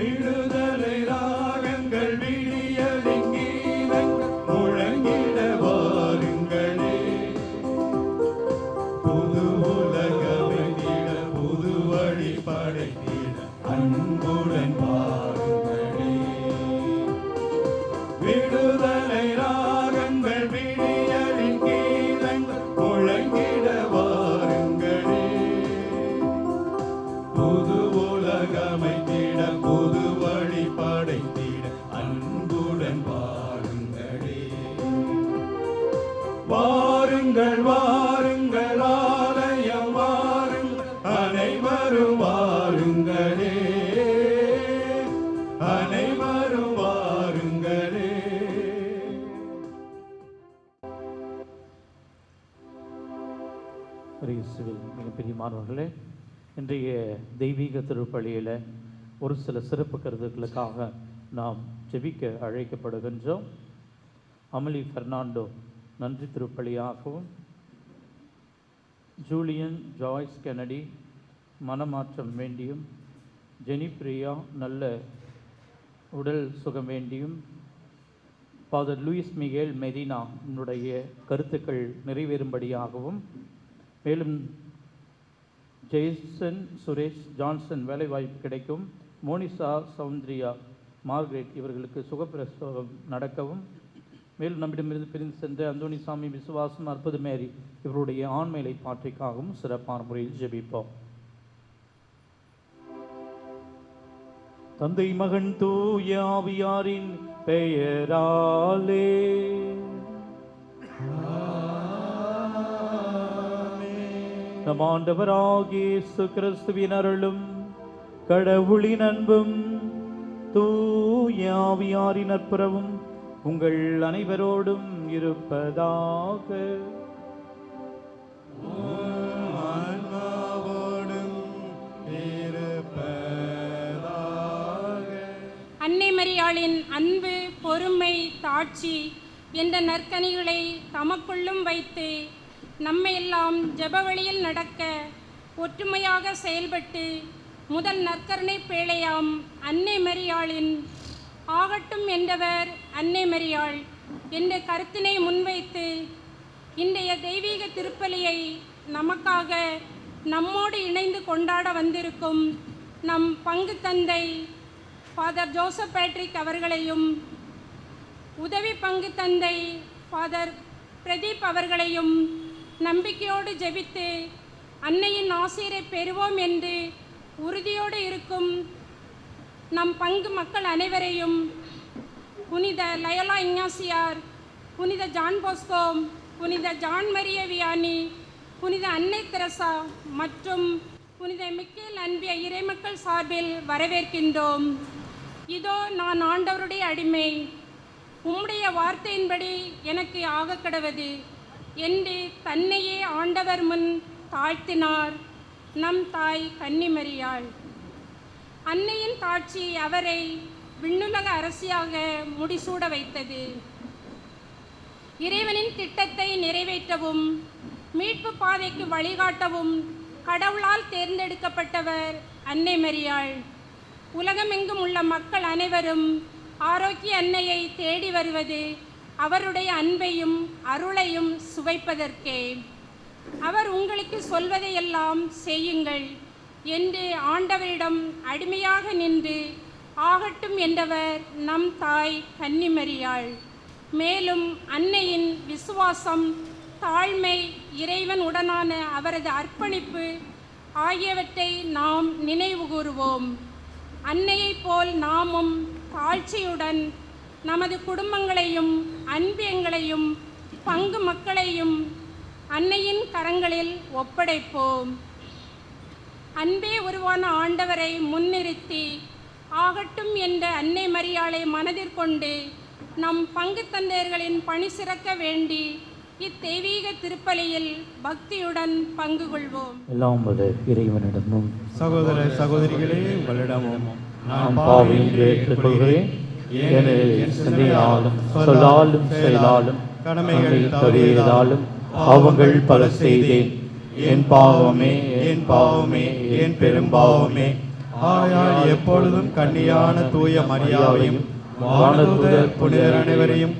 விடுதலை ராகங்கள் விடியலின் கீதங்கள் முழங்கிட வாருங்களே. புது உலகமைத்திட புது வழி படைத்திட அன்புடன் வாருங்களே. விடுதலை ராகங்கள் விடியலின் கீதங்கள் முழங்கிட வாருங்களே. புது உலகமைத்திட புது வழி படைத்திட அன்புடன் வாருங்களே. வாருங்கள் வாருங்கள் ஆலயம் வாருங்கள் அனைவரும் வாருங்களே. அனைவரும் வாருங்களே. இயேசுவில் மிகப்பெரிய மாணவர்களே, இன்றைய தெய்வீக திருப்பலியில் ஒரு சில சிறப்பு கருத்துக்களுக்காக நாம் ஜெபிக்க அழைக்கப்படுகின்றோம். அமலி பெர்னாண்டோ நன்றி திருப்பலியாகவும், ஜூலியன் ஜாய்ஸ் கெனடி மனமாற்றம் வேண்டியும், ஜெனிப்ரியா நல்ல உடல் சுகம் வேண்டியும், ஃபாதர் லூயிஸ் மிகேல் மெதினா என்னுடைய கருத்துக்கள் நிறைவேறும்படியாகவும், மேலும் ஜெய்சன் சுரேஷ் ஜான்சன் வேலைவாய்ப்பு கிடைக்கும், மோனிசா சௌந்தர்யா மார்க்ரெட் இவர்களுக்கு சுகப்பிரசவம் நடக்கவும், மேலும் நம்மிடமிருந்து பிரிந்து சென்ற அந்தோணிசாமி விசுவாசம் அற்புத மேரி இவருடைய ஆண்மையை பாற்றிக்காகவும் சிறப்பான முறையில் ஜெபிப்போம். தந்தை மகன் தூய ஆவியாரின் பெயராலே நம் ஆண்டவராகிய இயேசு கிறிஸ்துவின் அருளும் கடவுளின் அன்பும் தூய ஆவியாரின் நட்புறவும் உங்கள் அனைவரோடும் இருப்பதாக. அன்னை மரியாளின் அன்பு, பொறுமை, தாட்சி என்ற நற்கனிகளை தமக்குள்ளும் வைத்து நம்மையெல்லாம் ஜெபவழியில் நடக்க ஒற்றுமையாக செயல்பட்டு முதல் நற்கருணை பேழையாம் அன்னை மரியாளின் ஆகட்டும் என்றவர் அன்னை மரியாள் என்ற கருத்தினை முன்வைத்து இன்றைய தெய்வீக திருப்பலியை நமக்காக நம்மோடு இணைந்து கொண்டாட வந்திருக்கும் நம் பங்கு தந்தை ஃபாதர் ஜோசப் பேட்ரிக் அவர்களையும், உதவி பங்கு தந்தை ஃபாதர் பிரதீப் அவர்களையும் நம்பிக்கையோடு ஜெபித்து அன்னையின் ஆசீரை பெறுவோம் என்று உறுதியோடு இருக்கும் நம் பங்கு மக்கள் அனைவரையும் புனித லயோலா இஞ்ஞாசியார், புனித ஜான் போஸ்கோ, புனித ஜான் மரிய வியானி, புனித அன்னை தெரசா மற்றும் புனித மிக்கேல் அன்பிய இறைமக்கள் சார்பில் வரவேற்கின்றோம். இதோ நான் ஆண்டவருடைய அடிமை, உம்முடைய வார்த்தையின்படி எனக்கு ஆகக்கடவது என்று தன்னையே ஆண்டவர் முன் தாழ்த்தினார் நம் தாய் கன்னிமரியாள். அன்னையின் தாட்சி அவரை விண்ணுலக அரசியாக முடிசூட வைத்தது. இறைவனின் திட்டத்தை நிறைவேற்றவும் மீட்பு பாதைக்கு வழிகாட்டவும் கடவுளால் தேர்ந்தெடுக்கப்பட்டவர் அன்னை மரியாள். உலகமெங்கும் உள்ள மக்கள் அனைவரும் ஆரோக்கிய அன்னையை தேடி வருவது அவருடைய அன்பையும் அருளையும் சுவைப்பதற்கே. அவர் உங்களுக்கு சொல்வதையெல்லாம் செய்யுங்கள் என்று ஆண்டவரிடம் அடிமையாக நின்று ஆகட்டும் என்றவர் நம் தாய் கன்னிமரியாள். மேலும் அன்னையின் விசுவாசம், தாழ்மை, இறைவன் உடனான அவரது அர்ப்பணிப்பு ஆகியவற்றை நாம் நினைவு கூறுவோம். அன்னையைப் போல் நாமும் தாழ்ச்சியுடன் நமது குடும்பங்களையும் அன்பியங்களையும் பங்கு மக்களையும் அன்னையின் கரங்களில் ஒப்படைப்போம். அன்பே உருவான ஆண்டவரை முன்னிறுத்தி ஆகட்டும் என்ற அன்னை மரியாளை மனதிற்கொண்டு நம் பங்கு தந்தையர்களின் பணி சிறக்க வேண்டி இத்தெய்வீக திருப்பலியில் பக்தியுடன் பங்கு கொள்வோம். எல்லாம் இறைவனிடமும் சகோதர சகோதரிகளே உங்களிடமும் நான் பாவியை ஏற்றுக்கொள்கிறேன். என் சிந்தையாலும் சொல்லாலும் செயலாலும் கடமைகள் தவறியதாலும் பாவங்கள் பல செய்தேன். என் பாவமே என் பாவமே என் பெரும்பாவமே. ஆயால் எப்பொழுதும் கன்னியான தூய மரியாவையும் வானதூதர் புனிதர் அனைவரையும்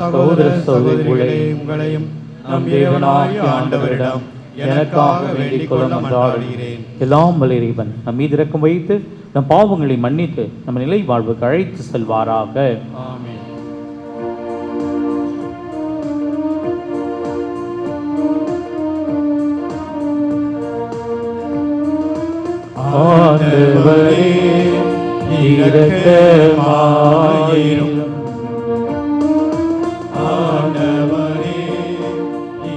சகோதர சகோதரிகளே உங்களையும் நம் இறைவனாகிய ஆண்டவரிடம் எனக்காக வேண்டிக் கொள்ள மன்றாடுகிறேன். எல்லாம் வல்ல இறைவன் நம் மீது இரக்கம் வைத்து நம் பாவங்களை மன்னித்து நம்ம நிலை வாழ்வுக்கு அழைத்து செல்வாராக. ஆமென். ஆண்டவரே இரக்கமாயிரும். ஆண்டவரே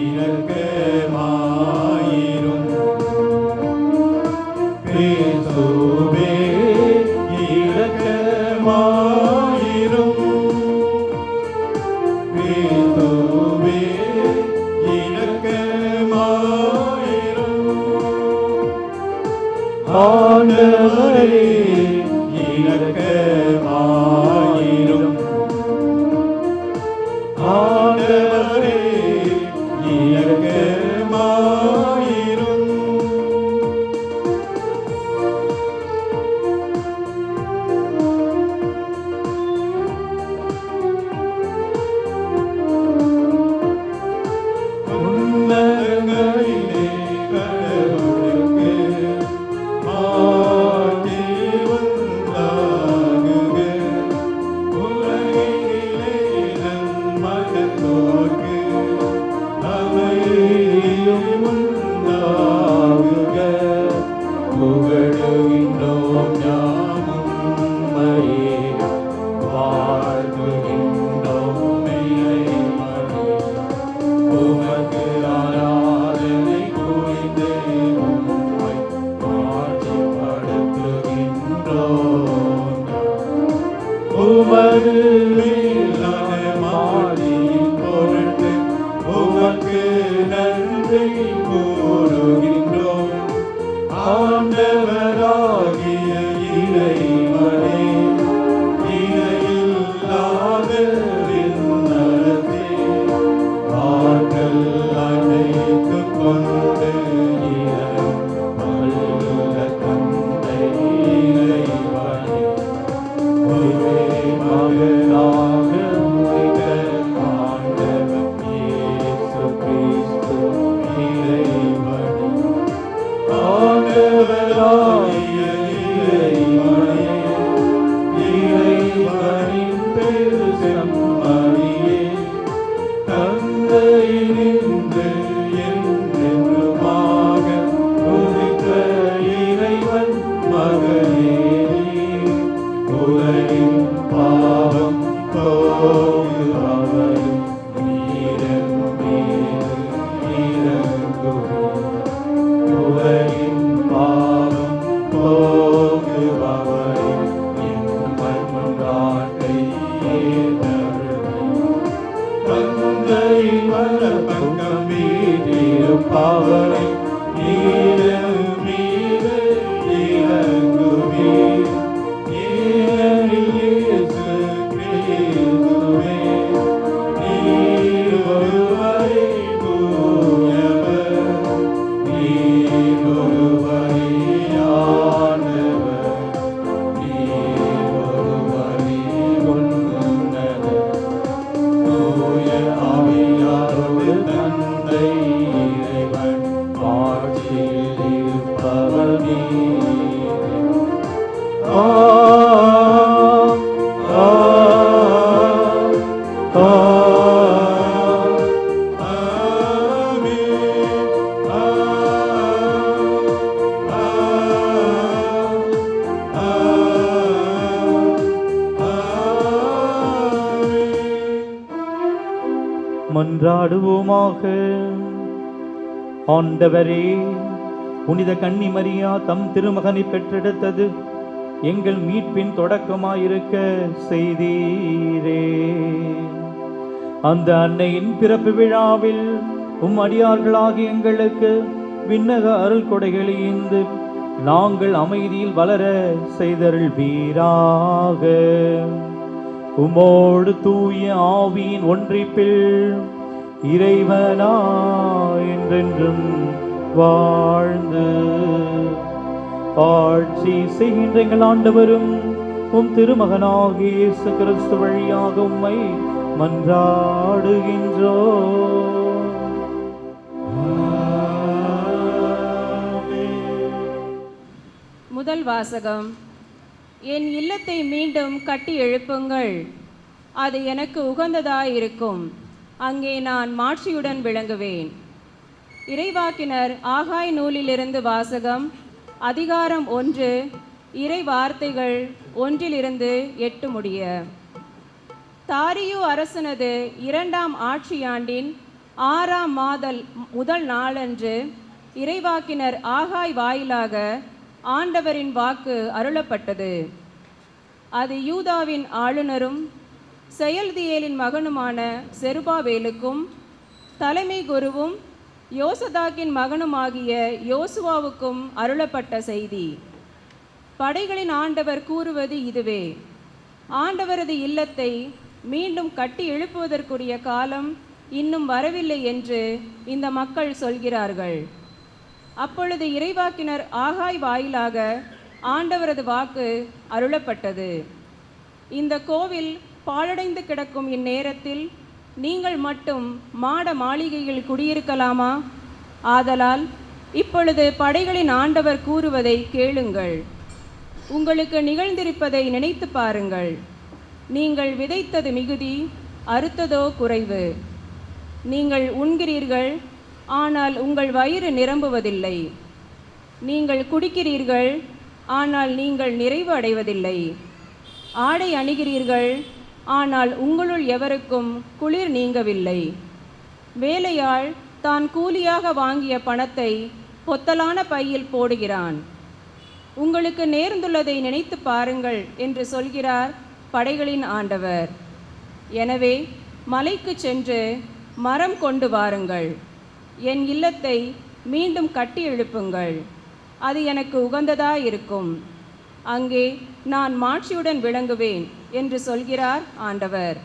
இரக்கமாயிரும். கிறிஸ்துவே இரக்கமாயிரும். கிறிஸ்துவே இரக்கமாயிரும். ஆண்டவரே இரக்கமாயிரும். ஆண்டவரே இரக்கமாயிரும். உன்னதங்களிலே கடவுளுக்கு ஆட்சி உண்டாகுக. உலகினிலே நன்மகத்தோர்க்கு அமைதியும் உண்டாகுக. புகழுகின்றோம் யாமும் உம்மையே, வாழ்த்துகின்றோம் இறைவனே. உமக்கு ஆராதனை புரிந்து உம்மை மாட்சிப்படுத்துகின்றோம். உமது மேலான மாட்சியின் பொருட்டு உமக்கு நன்றி கூறுகின்றோம். ஆண்டவராகிய இறைவனே, இணையில்லாத விண்ணரசே, ஆற்றல் அனைத்தும் கொண்டு வல்ல தந்தை இறைவனே, ஒரே மகனாக உதித்த ஆண்டவர் இயேசு கிறிஸ்து இறைவனே, ஆண்டவராகிய இறைவனே, இறைவனின் பெரு செம்மறியே, தந்தையினின்று என்றென்றுமாக உதித்த இறைவன் மகனே, உலகின் பாவம் போக்குபவரும் நீரின் மீது இறங்குவீர். உலகின் பாவம் போக்குபவரும் எங்கள் மன்றாட்டை ஏற்றருளீர். தந்தையின் வலப்பக்கம் வீற்றிருப்பவரை நீரின் மீது இறங்குவீர். ஏனெனில் இயேசு கிறிஸ்துவே, நீர் ஒருவரே தூயவர், நீர் ஒருவரே ஆண்டவர், நீர் ஒருவரே உன்னதர். தூய ஆவியாரோடு தந்தை இறைவன் ஆட்சியில் இருப்பவர் நீரே. மன்றாடுவோமாக. ஆண்டவரே, புனித கன்னி மரியா தம் திருமகனை பெற்றெடுத்தது எங்கள் மீட்பின் தொடக்கமாயிருக்க செய்தீரே. அந்த அன்னையின் பிறப்பு விழாவில் அடியார்களாகி எங்களுக்கு விண்ணக அருள் கொடைகளை ஈந்து நாங்கள் அமைதியில் வளர செய்தருள்வீராக. உமோடு தூய ஆவியின் ஒன்றிப்பில் இறைவனா என்றென்றும் வாழ்ந்து ஆட்சி செய்கின்ற எங்கள் ஆண்டவரும் உம் திருமகனாகிய இயேசு கிறிஸ்து வழியாக உம்மை மன்றாடுகின்றோ. முதல் வாசகம். என் இல்லத்தை மீண்டும் கட்டி எழுப்புங்கள், அது எனக்கு உகந்ததாயிருக்கும், அங்கே நான் மாட்சியுடன் விளங்குவேன். இறைவாக்கினர் ஆகாய் நூலிலிருந்து வாசகம். அதிகாரம் 1, இறை வார்த்தைகள் 1-8 முடிய. தாரியு அரசனது 2ஆம் ஆட்சியாண்டின் 6ஆம் மாதல் முதல் நாளன்று இறைவாக்கினர் ஆகாய் வாயிலாக ஆண்டவரின் வாக்கு அருளப்பட்டது. அது யூதாவின் ஆளுநரும் செயல்தியேலின் மகனுமான செருபாவேலுக்கும் தலைமை குருவும் யோசதாக்கின் மகனுமாகிய யோசுவாவுக்கும் அருளப்பட்ட செய்தி. படைகளின் ஆண்டவர் கூறுவது இதுவே: ஆண்டவரது இல்லத்தை மீண்டும் கட்டி எழுப்புவதற்குரிய காலம் இன்னும் வரவில்லை என்று இந்த மக்கள் சொல்கிறார்கள். அப்பொழுது இறைவாக்கினர் ஆகாய் வாயிலாக ஆண்டவரது வாக்கு அருளப்பட்டது. இந்த கோவில் பாழடைந்து கிடக்கும் இந்நேரத்தில் நீங்கள் மட்டும் மாட மாளிகையில் குடியிருக்கலாமா? ஆதலால் இப்பொழுது படைகளின் ஆண்டவர் கூறுவதை கேளுங்கள். உங்களுக்கு நிகழ்ந்திருப்பதை நினைத்து பாருங்கள். நீங்கள் விதைத்தது மிகுதி, அறுத்ததோ குறைவு. நீங்கள் உண்கிறீர்கள், ஆனால் உங்கள் வயிறு நிரம்புவதில்லை. நீங்கள் குடிக்கிறீர்கள், ஆனால் நீங்கள் நிறைவு அடைவதில்லை. ஆடை அணிகிறீர்கள், ஆனால் உங்களுள் எவருக்கும் குளிர் நீங்கவில்லை. வேலையாள் தான் கூலியாக வாங்கிய பணத்தை பொத்தலான பையில் போடுகிறான். உங்களுக்கு நேர்ந்துள்ளதை நினைத்து பாருங்கள் என்று சொல்கிறார் படைகளின் ஆண்டவர். எனவே மலைக்கு சென்று மரம் கொண்டு வாருங்கள், என் இல்லத்தை மீண்டும் கட்டி எழுப்புங்கள், அது எனக்கு உகந்ததாயிருக்கும், அங்கே நான் மாட்சியுடன் விளங்குவேன் என்று சொல்கிறார் ஆண்டவர்.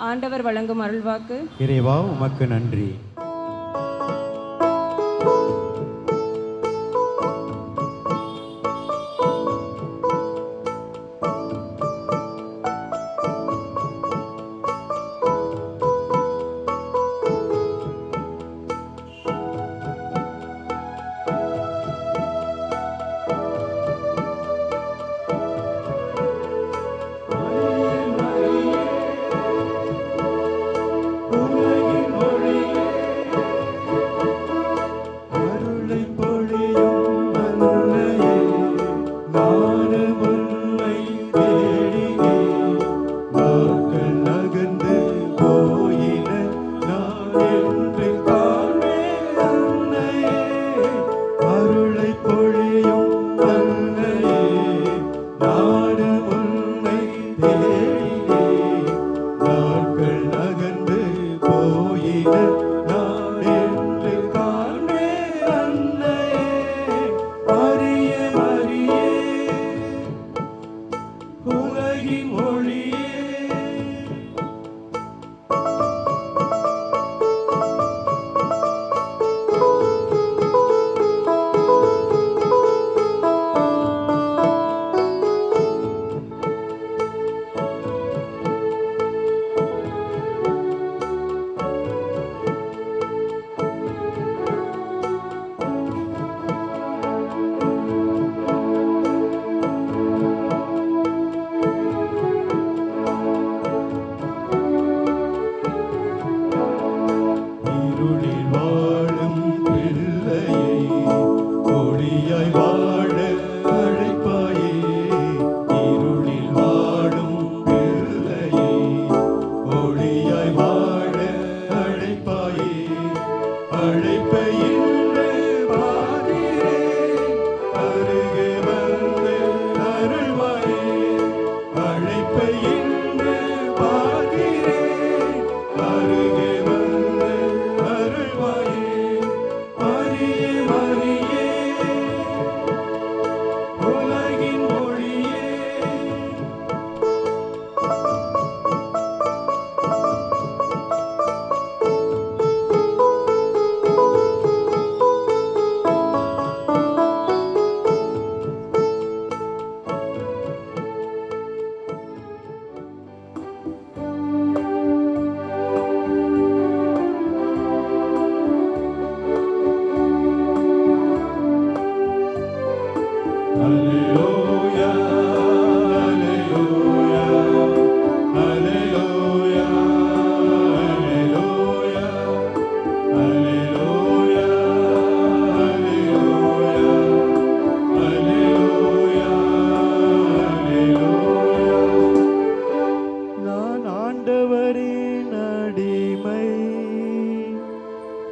ஆண்டவர் வழங்கும் அருள்வாக்கு. இறைவா உமக்கு நன்றி.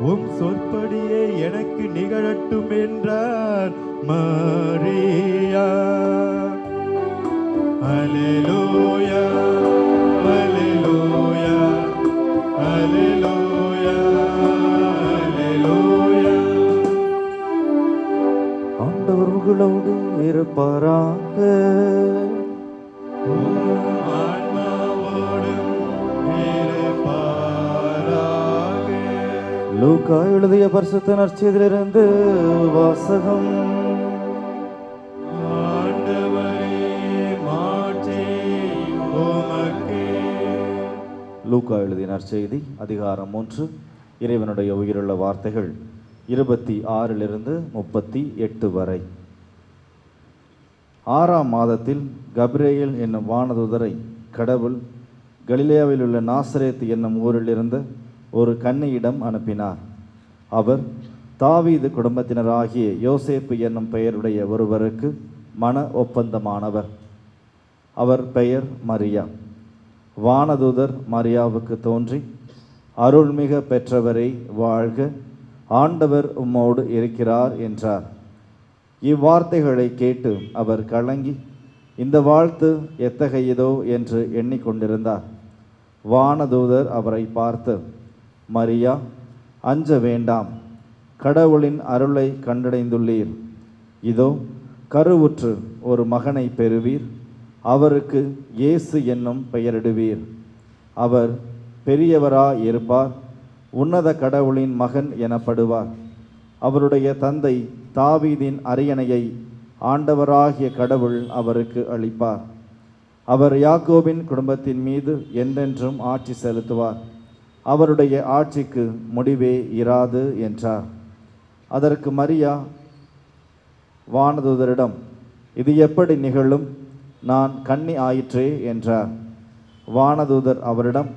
உம் சொற்படியே எனக்கு நிகழட்டும் என்றார் மரியா. அல்லேலூயா, அல்லேலூயா, அல்லேலூயா, அல்லேலூயா. ஆண்டவர் உங்களோடு இருப்பாராக. லூக்கா எழுதிய பரிசுத்த நற்செய்தியிலிருந்து வாசகம். லூக்கா எழுதிய நற்செய்தி அதிகாரம் 3, இறைவனுடைய உயிருள்ள வார்த்தைகள் 26 38 வரை. 6ஆம் மாதத்தில் கபிரேல் என்னும் வானதூதரை கடவுள் கலிலேயாவில் உள்ள நாசரேத் என்னும் ஊரில் இருந்த ஒரு கன்னியிடம் அனுப்பினார். அவர் தாவீது குடும்பத்தினராகிய யோசேப்பு என்னும் பெயருடைய ஒருவருக்கு மன ஒப்பந்தமானவர். அவர் பெயர் மரியா. வானதூதர் மரியாவுக்கு தோன்றி, அருள்மிக பெற்றவரை வாழ்க, ஆண்டவர் உம்மோடு இருக்கிறார் என்றார். இவ்வார்த்தைகளை கேட்டு அவர் கலங்கி, இந்த வாழ்த்து எத்தகையதோ என்று எண்ணிக்கொண்டிருந்தார். வானதூதர் அவரை பார்த்து, மரியா, அஞ்ச வேண்டாம், கடவுளின் அருளை கண்டடைந்துள்ளீர். இதோ கருவுற்று ஒரு மகனை பெறுவீர், அவருக்கு இயேசு என்னும் பெயரிடுவீர். அவர் பெரியவராயிருப்பார், உன்னத கடவுளின் மகன் எனப்படுவார். அவருடைய தந்தை தாவீதின் அரியணையை ஆண்டவராகிய கடவுள் அவருக்கு அளிப்பார். அவர் யாக்கோபின் குடும்பத்தின் மீது என்றென்றும் ஆட்சி செலுத்துவார். அவருடைய ஆட்சிக்கு முடிவே இராது என்றார். அதற்கு மரியா வானதூதரிடம், இது எப்படி நிகழும்? நான் கன்னி ஆயிற்றே என்றார். வானதூதர் அவரிடம்,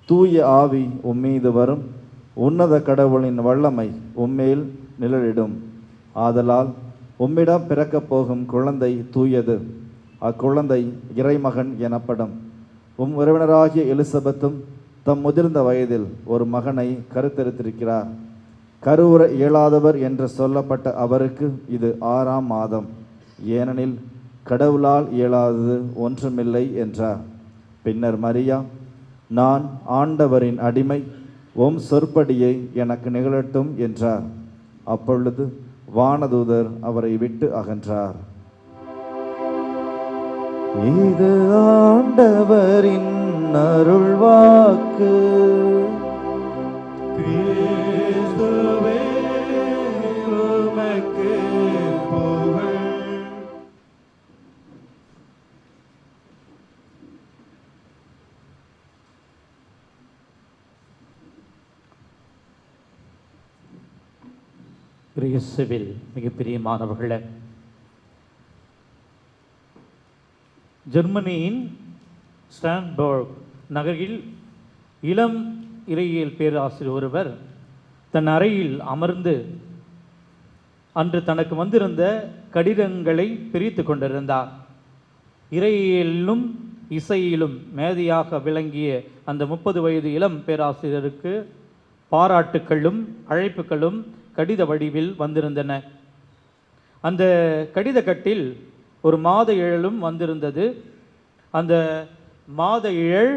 தூய ஆவி உம்மீது வரும், உன்னத கடவுளின் வல்லமை உம்மேல் நிழலிடும். ஆதலால் உம்மிடம் பிறக்கப் போகும் குழந்தை தூயது, அக்குழந்தை இறைமகன் எனப்படும். உம் உறவினராகிய எலிசபெத்தும் தம் முதிர்ந்த வயதில் ஒரு மகனை கருத்தரித்திருக்கிறார். கருவுற இயலாதவர் என்று சொல்லப்பட்ட அவருக்கு இது 6ஆம் மாதம், ஏனெனில் கடவுளால் இயலாதது ஒன்றுமில்லை என்றார். பின்னர் மரியா, நான் ஆண்டவரின் அடிமை, உம் சொற்படியை எனக்கு நிகழட்டும் என்றார். அப்பொழுது வானதூதர் அவரை விட்டு அகன்றார். இது ஆண்டவரின் அருள்வாக்கு. கிறிஸ்துவே உமக்கு புகழ். கிறிஸ்துவில் மிகப்பெரிய மாணவர்களே, ஜெர்மனியின் ஸ்டான்பர்க் நகரில் இளம் இறையியல் பேராசிரியர் ஒருவர் தன் அறையில் அமர்ந்து அன்று தனக்கு வந்திருந்த கடிதங்களை பிரித்து கொண்டிருந்தார். இறையியலிலும் இசையிலும் மேதையாக விளங்கிய அந்த 30 வயது இளம் பேராசிரியருக்கு பாராட்டுக்களும் அழைப்புகளும் கடித வடிவில் வந்திருந்தன. அந்த கடித கட்டில் ஒரு மாத இதழும் வந்திருந்தது. அந்த மாத இதழ்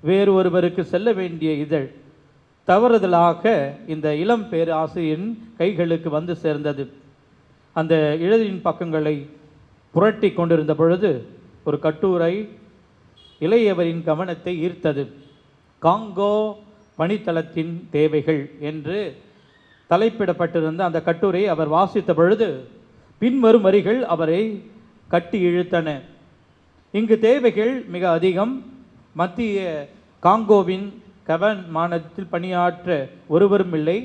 வேறு ஒருவருக்கு செல்ல வேண்டிய இதழ் தவறுதலாக இந்த இளம் பேராசிரியரின் கைகளுக்கு வந்து சேர்ந்தது. அந்த இதழின் பக்கங்களை புரட்டி கொண்டிருந்த பொழுது ஒரு கட்டுரை இளையவரின் கவனத்தை ஈர்த்தது. காங்கோ பணித்தளத்தின் தேவைகள் என்று தலைப்பிடப்பட்டிருந்த அந்த கட்டுரை அவர் வாசித்த பொழுது பின்வரும் வரிகள் அவரை கட்டி இழுத்தன. இங்கு தேவைகள் மிக அதிகம். மத்திய காங்கோவின் கவன் மாநிலத்தில் பணியாற்ற ஒருவரும் இல்லை.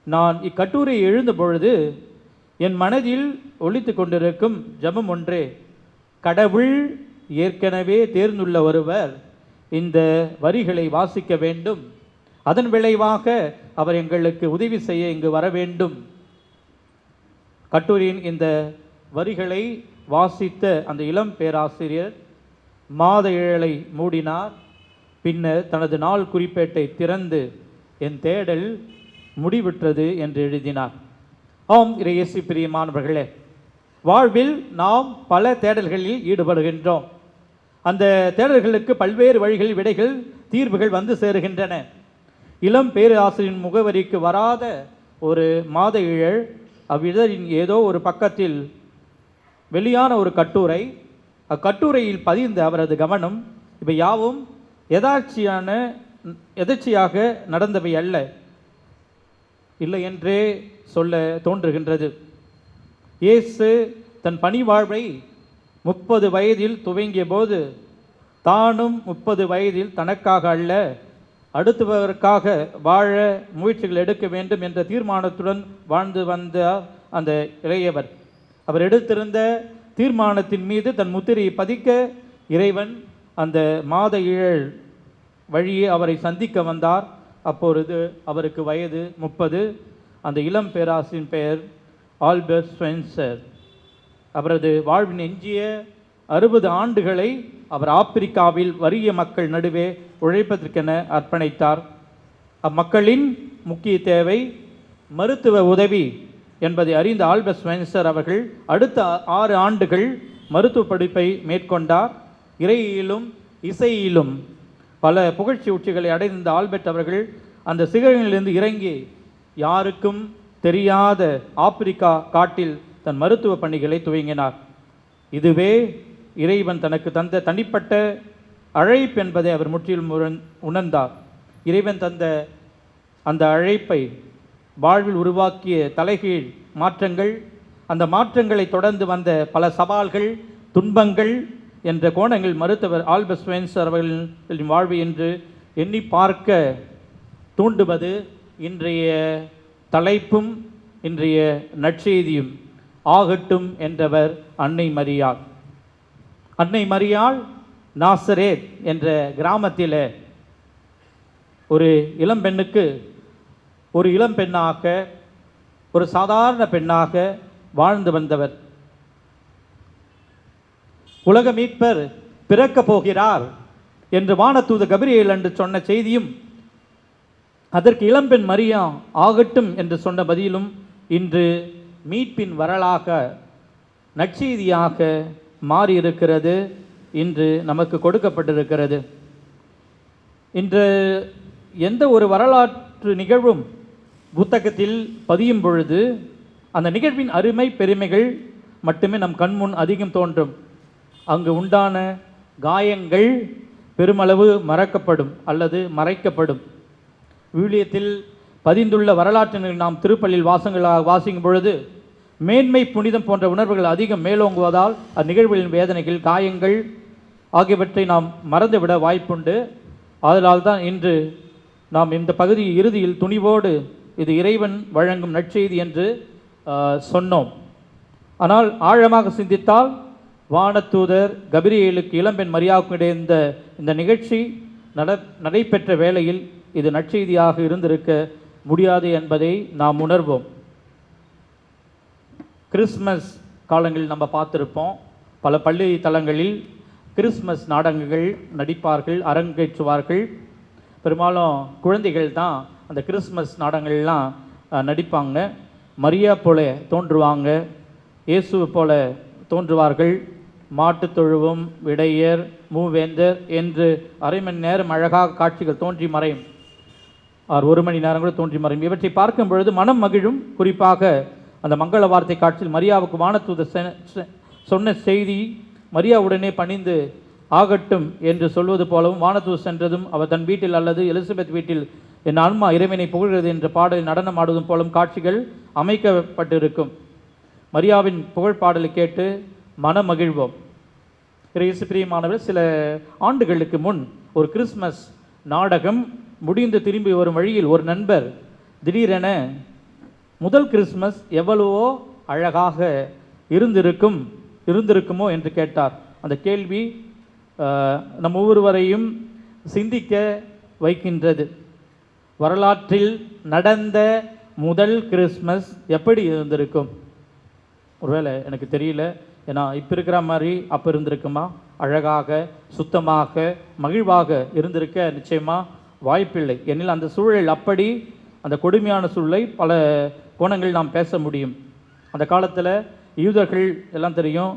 நான் இக்கட்டுரை எழுந்த பொழுது என் மனதில் ஒலித்து கொண்டிருக்கும் ஜெபம் ஒன்றே, கடவுள் ஏற்கனவே தேர்ந்துள்ள ஒருவர் இந்த வரிகளை வாசிக்க வேண்டும், அதன் விளைவாக அவர் எங்களுக்கு உதவி செய்ய இங்கு வர வேண்டும். கட்டுரையின் இந்த வரிகளை வாசித்த அந்த இளம் பேராசிரியர் மாத இதழை மூடினார். பின்னர் தனது நாள் குறிப்பேட்டை திறந்து என் தேடல் முடிவுற்றது என்று எழுதினார். ஆம் இயேசு பிரியமானவர்களே, வாழ்வில் நாம் பல தேடல்களில் ஈடுபடுகின்றோம். அந்த தேடல்களுக்கு பல்வேறு வழிகளில் விடைகள், தீர்வுகள் வந்து சேருகின்றன. இளம் பேராசிரியரின் முகவரிக்கு வராத ஒரு மாத இதழ், அவ்விதழின் ஏதோ ஒரு பக்கத்தில் வெளியான ஒரு கட்டுரை, அக்கட்டுரையில் பதிந்த அவரது கவனம் இவை யாவும் எதர்ச்சியாக நடந்தவை அல்ல, இல்லை என்றே சொல்ல தோன்றுகின்றது. இயேசு தன் பணி வாழ்வை 30 வயதில் துவங்கிய போது தானும் 30 வயதில் தனக்காக அல்ல அடுத்தவருக்காக வாழ முயற்சிகள் எடுக்க வேண்டும் என்ற தீர்மானத்துடன் வாழ்ந்து வந்த அந்த இளையவர், அவர் எடுத்திருந்த தீர்மானத்தின் மீது தன் முத்திரையை பதிக்க இறைவன் அந்த மாத இதழ் வழியே அவரை சந்திக்க வந்தார். அப்பொழுது அவருக்கு வயது 30. அந்த இளம் பேராசிரியரின் பெயர் ஆல்பர்ட் ஸ்வென்சர். அவரது வாழ்வின் எஞ்சிய 60 ஆண்டுகளை அவர் ஆப்பிரிக்காவில் வறிய மக்கள் நடுவே உழைப்பதற்கென அர்ப்பணித்தார். அம்மக்களின் முக்கிய தேவை மருத்துவ உதவி என்பதை அறிந்த ஆல்பர்ட் ஸ்வென்சர் அவர்கள் அடுத்த 6 ஆண்டுகள் மருத்துவ படிப்பை மேற்கொண்டார். இறையிலும் இசையிலும் பல புகழ்ச்சி உச்சிகளை அடைந்த ஆல்பர்ட் அவர்கள் அந்த சிகரங்களிலிருந்து இறங்கி யாருக்கும் தெரியாத ஆப்பிரிக்கா காட்டில் தன் மருத்துவ பணிகளை துவங்கினார். இதுவே இறைவன் தனக்கு தந்த தனிப்பட்ட அழைப்பு என்பதை அவர் முற்றிலும் உணர்ந்தார். இறைவன் தந்த அந்த அழைப்பை வாழ்வில் உருவாக்கிய தலைகீழ் மாற்றங்கள், அந்த மாற்றங்களை தொடர்ந்து வந்த பல சவால்கள், துன்பங்கள் என்ற கோணங்கள் மருத்துவர் ஆல்பர்ட் ஸ்வென்சர் அவர்களின் வாழ்வு என்று எண்ணி பார்க்க தூண்டுவது இன்றைய தலைப்பும் இன்றைய நற்செய்தியும். ஆகட்டும் என்றவர் அன்னை மரியாள். அன்னை மரியாள் நாசரேத் என்ற கிராமத்தில் ஒரு இளம்பெண்ணுக்கு ஒரு இளம்பெண்ணாக, ஒரு சாதாரண பெண்ணாக வாழ்ந்து வந்தவர். உலக மீட்பர் பிறக்கப் போகிறார் என்று வானதூதர் கபிரியேல் என்று சொன்ன செய்தியும், அதற்கு இளம்பெண் மரியா ஆகட்டும் என்று சொன்ன பதிலும் இன்று மீட்பின் வரலாக, நற்செய்தியாக மாறியிருக்கிறது, இன்று நமக்கு கொடுக்கப்பட்டிருக்கிறது. இன்று எந்த ஒரு வரலாற்று நிகழ்வும் புத்தகத்தில் பதியும் பொழுது அந்த நிகழ்வின் அருமை பெருமைகள் மட்டுமே நம் கண்முன் அதிகம் தோன்றும். அங்கு உண்டான காயங்கள் பெருமளவு மறக்கப்படும் அல்லது மறைக்கப்படும். விவிலியத்தில் பதிந்துள்ள வரலாற்றினை நாம் திருப்பலியில் வாசிக்கும் பொழுது மேன்மை, புனிதம் போன்ற உணர்வுகள் அதிகம் மேலோங்குவதால் அந்நிகழ்வுகளின் வேதனைகள், காயங்கள் ஆகியவற்றை நாம் மறந்துவிட வாய்ப்புண்டு. அதனால் தான் இன்று நாம் இந்த பகுதி இறுதியில் துணிவோடு இது இறைவன் வழங்கும் நற்செய்தி என்று சொன்னோம். ஆனால் ஆழமாக சிந்தித்தால் வானதூதர் கபிரியேலுக்கு இளம்பெண் மரியாவுக்கும் இடையே இந்த நிகழ்ச்சி நடைபெற்ற வேளையில் இது நற்செய்தியாக இருந்திருக்க முடியாது என்பதை நாம் உணர்வோம். கிறிஸ்மஸ் காலங்களில் நம்ம பார்த்துருப்போம், பல பள்ளி தலங்களில் கிறிஸ்மஸ் நாடகங்கள் நடிப்பார்கள், அரங்கேற்றுவார்கள். பெரும்பாலும் குழந்தைகள் தான் அந்த கிறிஸ்மஸ் நாடகங்கள்லாம் நடிப்பாங்க. மரியா போல தோன்றுவாங்க, இயேசுவை போல தோன்றுவார்கள். மாட்டு தொழுவம், விடையர், மூவேந்தர் என்று அரை மணி நேரம் அழகாக காட்சிகள் தோன்றி மறையும். 1 மணி நேரம் கூட தோன்றி மறையும். இவற்றை பார்க்கும் பொழுது மனம் மகிழும். குறிப்பாக அந்த மங்கள வார்த்தை காட்சியில் மரியாவுக்கு வானதூதர் சொன்ன செய்தி, மரியாவுடனே பணிந்து ஆகட்டும் என்று சொல்வது போலவும், வானதூதர் சென்றதும் அவர் தன் வீட்டில் அல்லது எலிசபெத் வீட்டில் என் ஆன்மா இறைவனை புகழ்கிறது என்ற பாடலில் நடனம் ஆடுவதும் போலும் காட்சிகள் அமைக்கப்பட்டிருக்கும். மரியாவின் புகழ் பாடலை கேட்டு மன மகிழ்வோம். இயேசு பிரியமானவர், சில ஆண்டுகளுக்கு முன் ஒரு கிறிஸ்மஸ் நாடகம் முடிந்து திரும்பி வரும் வழியில் ஒரு நண்பர் திடீரென முதல் கிறிஸ்மஸ் எவ்வளவோ அழகாக இருந்திருக்குமோ என்று கேட்டார். அந்த கேள்வி நம் ஒவ்வொருவரையும் சிந்திக்க வைக்கின்றது. வரலாற்றில் நடந்த முதல் கிறிஸ்மஸ் எப்படி இருந்திருக்கும்? ஒருவேளை எனக்கு தெரியல, ஏன்னா இப்போ இருக்கிற மாதிரி அப்போ இருந்திருக்குமா? அழகாக, சுத்தமாக, மகிழ்வாக இருந்திருக்க நிச்சயமாக வாய்ப்பில்லை. ஏனெனில் அந்த சூழல் அப்படி அந்த கொடுமையான சூழலை பல கோணங்கள் நாம் பேச முடியும். அந்த காலத்தில் யூதர்கள் எல்லாம் தெரியும்,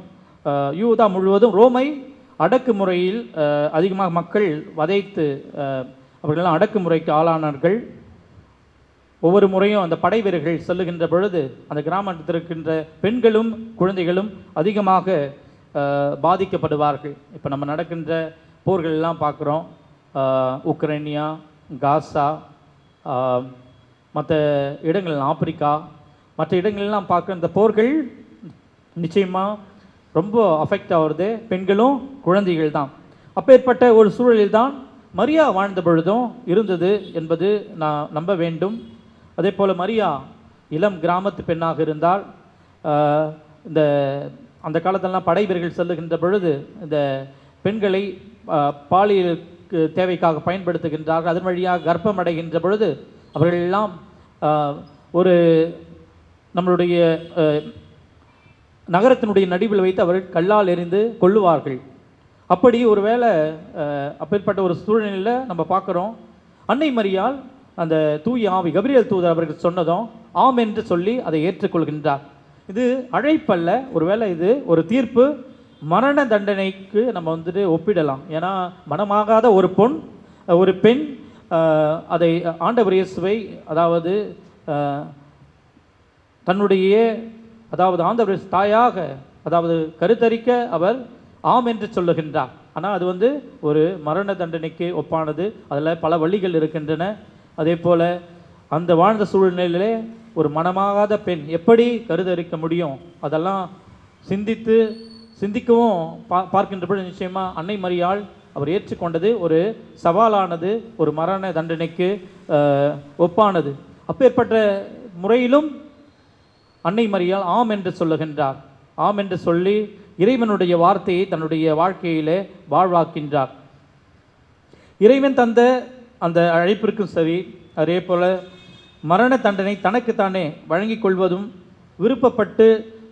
யூதா முழுவதும் ரோமை அடக்குமுறையில் அதிகமாக மக்கள் வதைத்து அவர்களெல்லாம் அடக்குமுறைக்கு ஆளானார்கள். ஒவ்வொரு முறையும் அந்த படை வீரர்கள் செல்லுகின்ற பொழுது அந்த கிராமத்தில் இருக்கின்ற பெண்களும் குழந்தைகளும் அதிகமாக பாதிக்கப்படுவார்கள். இப்போ நம்ம நடக்கின்ற போர்கள் எல்லாம் பார்க்குறோம். உக்ரைனியா, காசா, மற்ற இடங்கள் ஆப்பிரிக்கா, மற்ற இடங்கள்லாம் பார்க்குற இந்த போர்கள் நிச்சயமாக ரொம்ப அஃபெக்ட் ஆகிறது பெண்களும் குழந்தைகள் தான். அப்பேற்பட்ட ஒரு சூழலில் தான் மரியா வாழ்ந்த பொழுதும் இருந்தது என்பது நான் நம்ப வேண்டும். அதே போல் மரியா இளம் கிராமத்து பெண்ணாக இருந்தால் இந்த அந்த காலத்திலலாம் படை வீரர்கள் செல்லுகின்ற பொழுது இந்த பெண்களை பாலியலுக்கு தேவைக்காக பயன்படுத்துகின்றார்கள். அதன் வழியாக கர்ப்பம் அடைகின்ற பொழுது அவர்களெல்லாம் ஒரு நம்மளுடைய நகரத்தினுடைய நடுவில் வைத்து அவர்கள் கல்லால் எறிந்து கொல்லுவார்கள். அப்படி ஒரு வேளை அப்பேற்பட்ட ஒரு சூழ்நிலையில் நம்ம பார்க்குறோம், அன்னை மரியாள் அந்த தூய ஆவி கபிரியேல் தூதர் அவர்கள் சொன்னதும் ஆம் என்று சொல்லி அதை ஏற்றுக்கொள்கின்றார். இது அழைப்பல்ல, ஒருவேளை இது ஒரு தீர்ப்பு, மரண தண்டனைக்கு நம்ம வந்துட்டு ஒப்பிடலாம். ஏன்னா மனமாகாத ஒரு பெண் அதை ஆண்டவர் இயேசுவை அதாவது தன்னுடைய ஆண்டவர் தாயாக கருத்தரிக்க அவர் ஆம் என்று சொல்லுகின்றார். ஆனால் அது ஒரு மரண தண்டனைக்கு ஒப்பானது. அதில் பல வழிகள் இருக்கின்றன. அதே போல் அந்த வாழ்ந்த சூழ்நிலையிலே ஒரு மனமாகாத பெண் எப்படி கருத்தரிக்க முடியும்? அதெல்லாம் சிந்திக்கவும் பார்க்கின்ற பொழுது நிச்சயமாக அன்னை மரியாள் அவர் ஏற்றுக்கொண்டது ஒரு சவாலானது, ஒரு மரண தண்டனைக்கு ஒப்பானது. அப்பேற்பட்ட முறையிலும் அன்னை மரியாள் ஆம் என்று சொல்லுகின்றார். ஆம் என்று சொல்லி இறைவனுடைய வார்த்தையை தன்னுடைய வாழ்க்கையிலே வாழ்வாக்கின்றார். இறைவன் தந்த அந்த அழைப்பிற்கும் சரி, அதே போல் மரண தண்டனை தனக்குத்தானே வழங்கிக் கொள்வதும், விருப்பப்பட்டு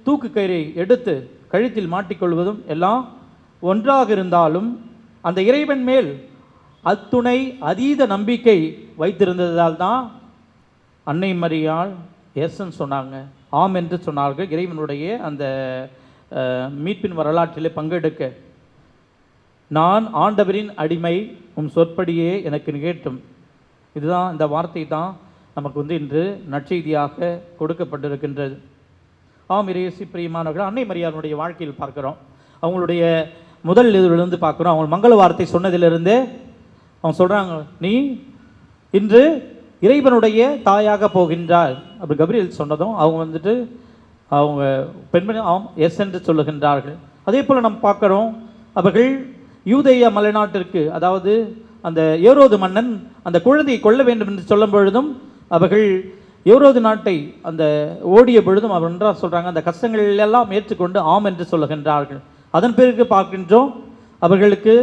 தூக்கு கயிறை எடுத்து கழுத்தில் மாட்டிக்கொள்வதும் எல்லாம் ஒன்றாக இருந்தாலும் அந்த இறைவன் மேல் அத்துணை அதீத நம்பிக்கை வைத்திருந்ததால் தான் அன்னை மரியாள் எஸ்ன்னு சொன்னாங்க, ஆம் என்று சொன்னார்கள். இறைவனுடைய அந்த மீட்பின் வரலாற்றிலே பங்கெடுக்க, நான் ஆண்டவரின் அடிமை, உம் சொற்படியே எனக்கு நிகழ்த்தும். இதுதான், இந்த வார்த்தை தான் நமக்கு இன்று நற்செய்தியாக கொடுக்கப்பட்டிருக்கின்றது. ஆம் இறையேசு பிரியமானவர்கள், அன்னை மரியாளுடைய வாழ்க்கையில் பார்க்குறோம். அவங்களுடைய முதல் இதிலிருந்து பார்க்குறோம். அவங்க மங்கள வார்த்தை சொன்னதிலிருந்தே அவங்க சொல்கிறாங்க, நீ இன்று இறைவனுடைய தாயாக போகின்றார். அப்படி கபிரியேல் சொன்னதும் அவங்க அவங்க பெண்மணி ஆம் எஸ் என்று சொல்லுகின்றார்கள். அதே போல் நம்ம பார்க்குறோம், அவர்கள் யூதேய மலைநாட்டிற்கு, அதாவது அந்த ஏரோது மன்னன் அந்த குழந்தையை கொல்ல வேண்டும் என்று சொல்லும் பொழுதும் அவர்கள் ஏரோது நாட்டை அந்த ஓடிய பொழுதும் அவர் ஒன்றாக சொல்கிறாங்க, அந்த கஷ்டங்கள் எல்லாம் ஏற்றுக்கொண்டு ஆம் என்று சொல்லுகின்றார்கள். அதன் பிறகு பார்க்கின்றோம், அவர்களுக்கு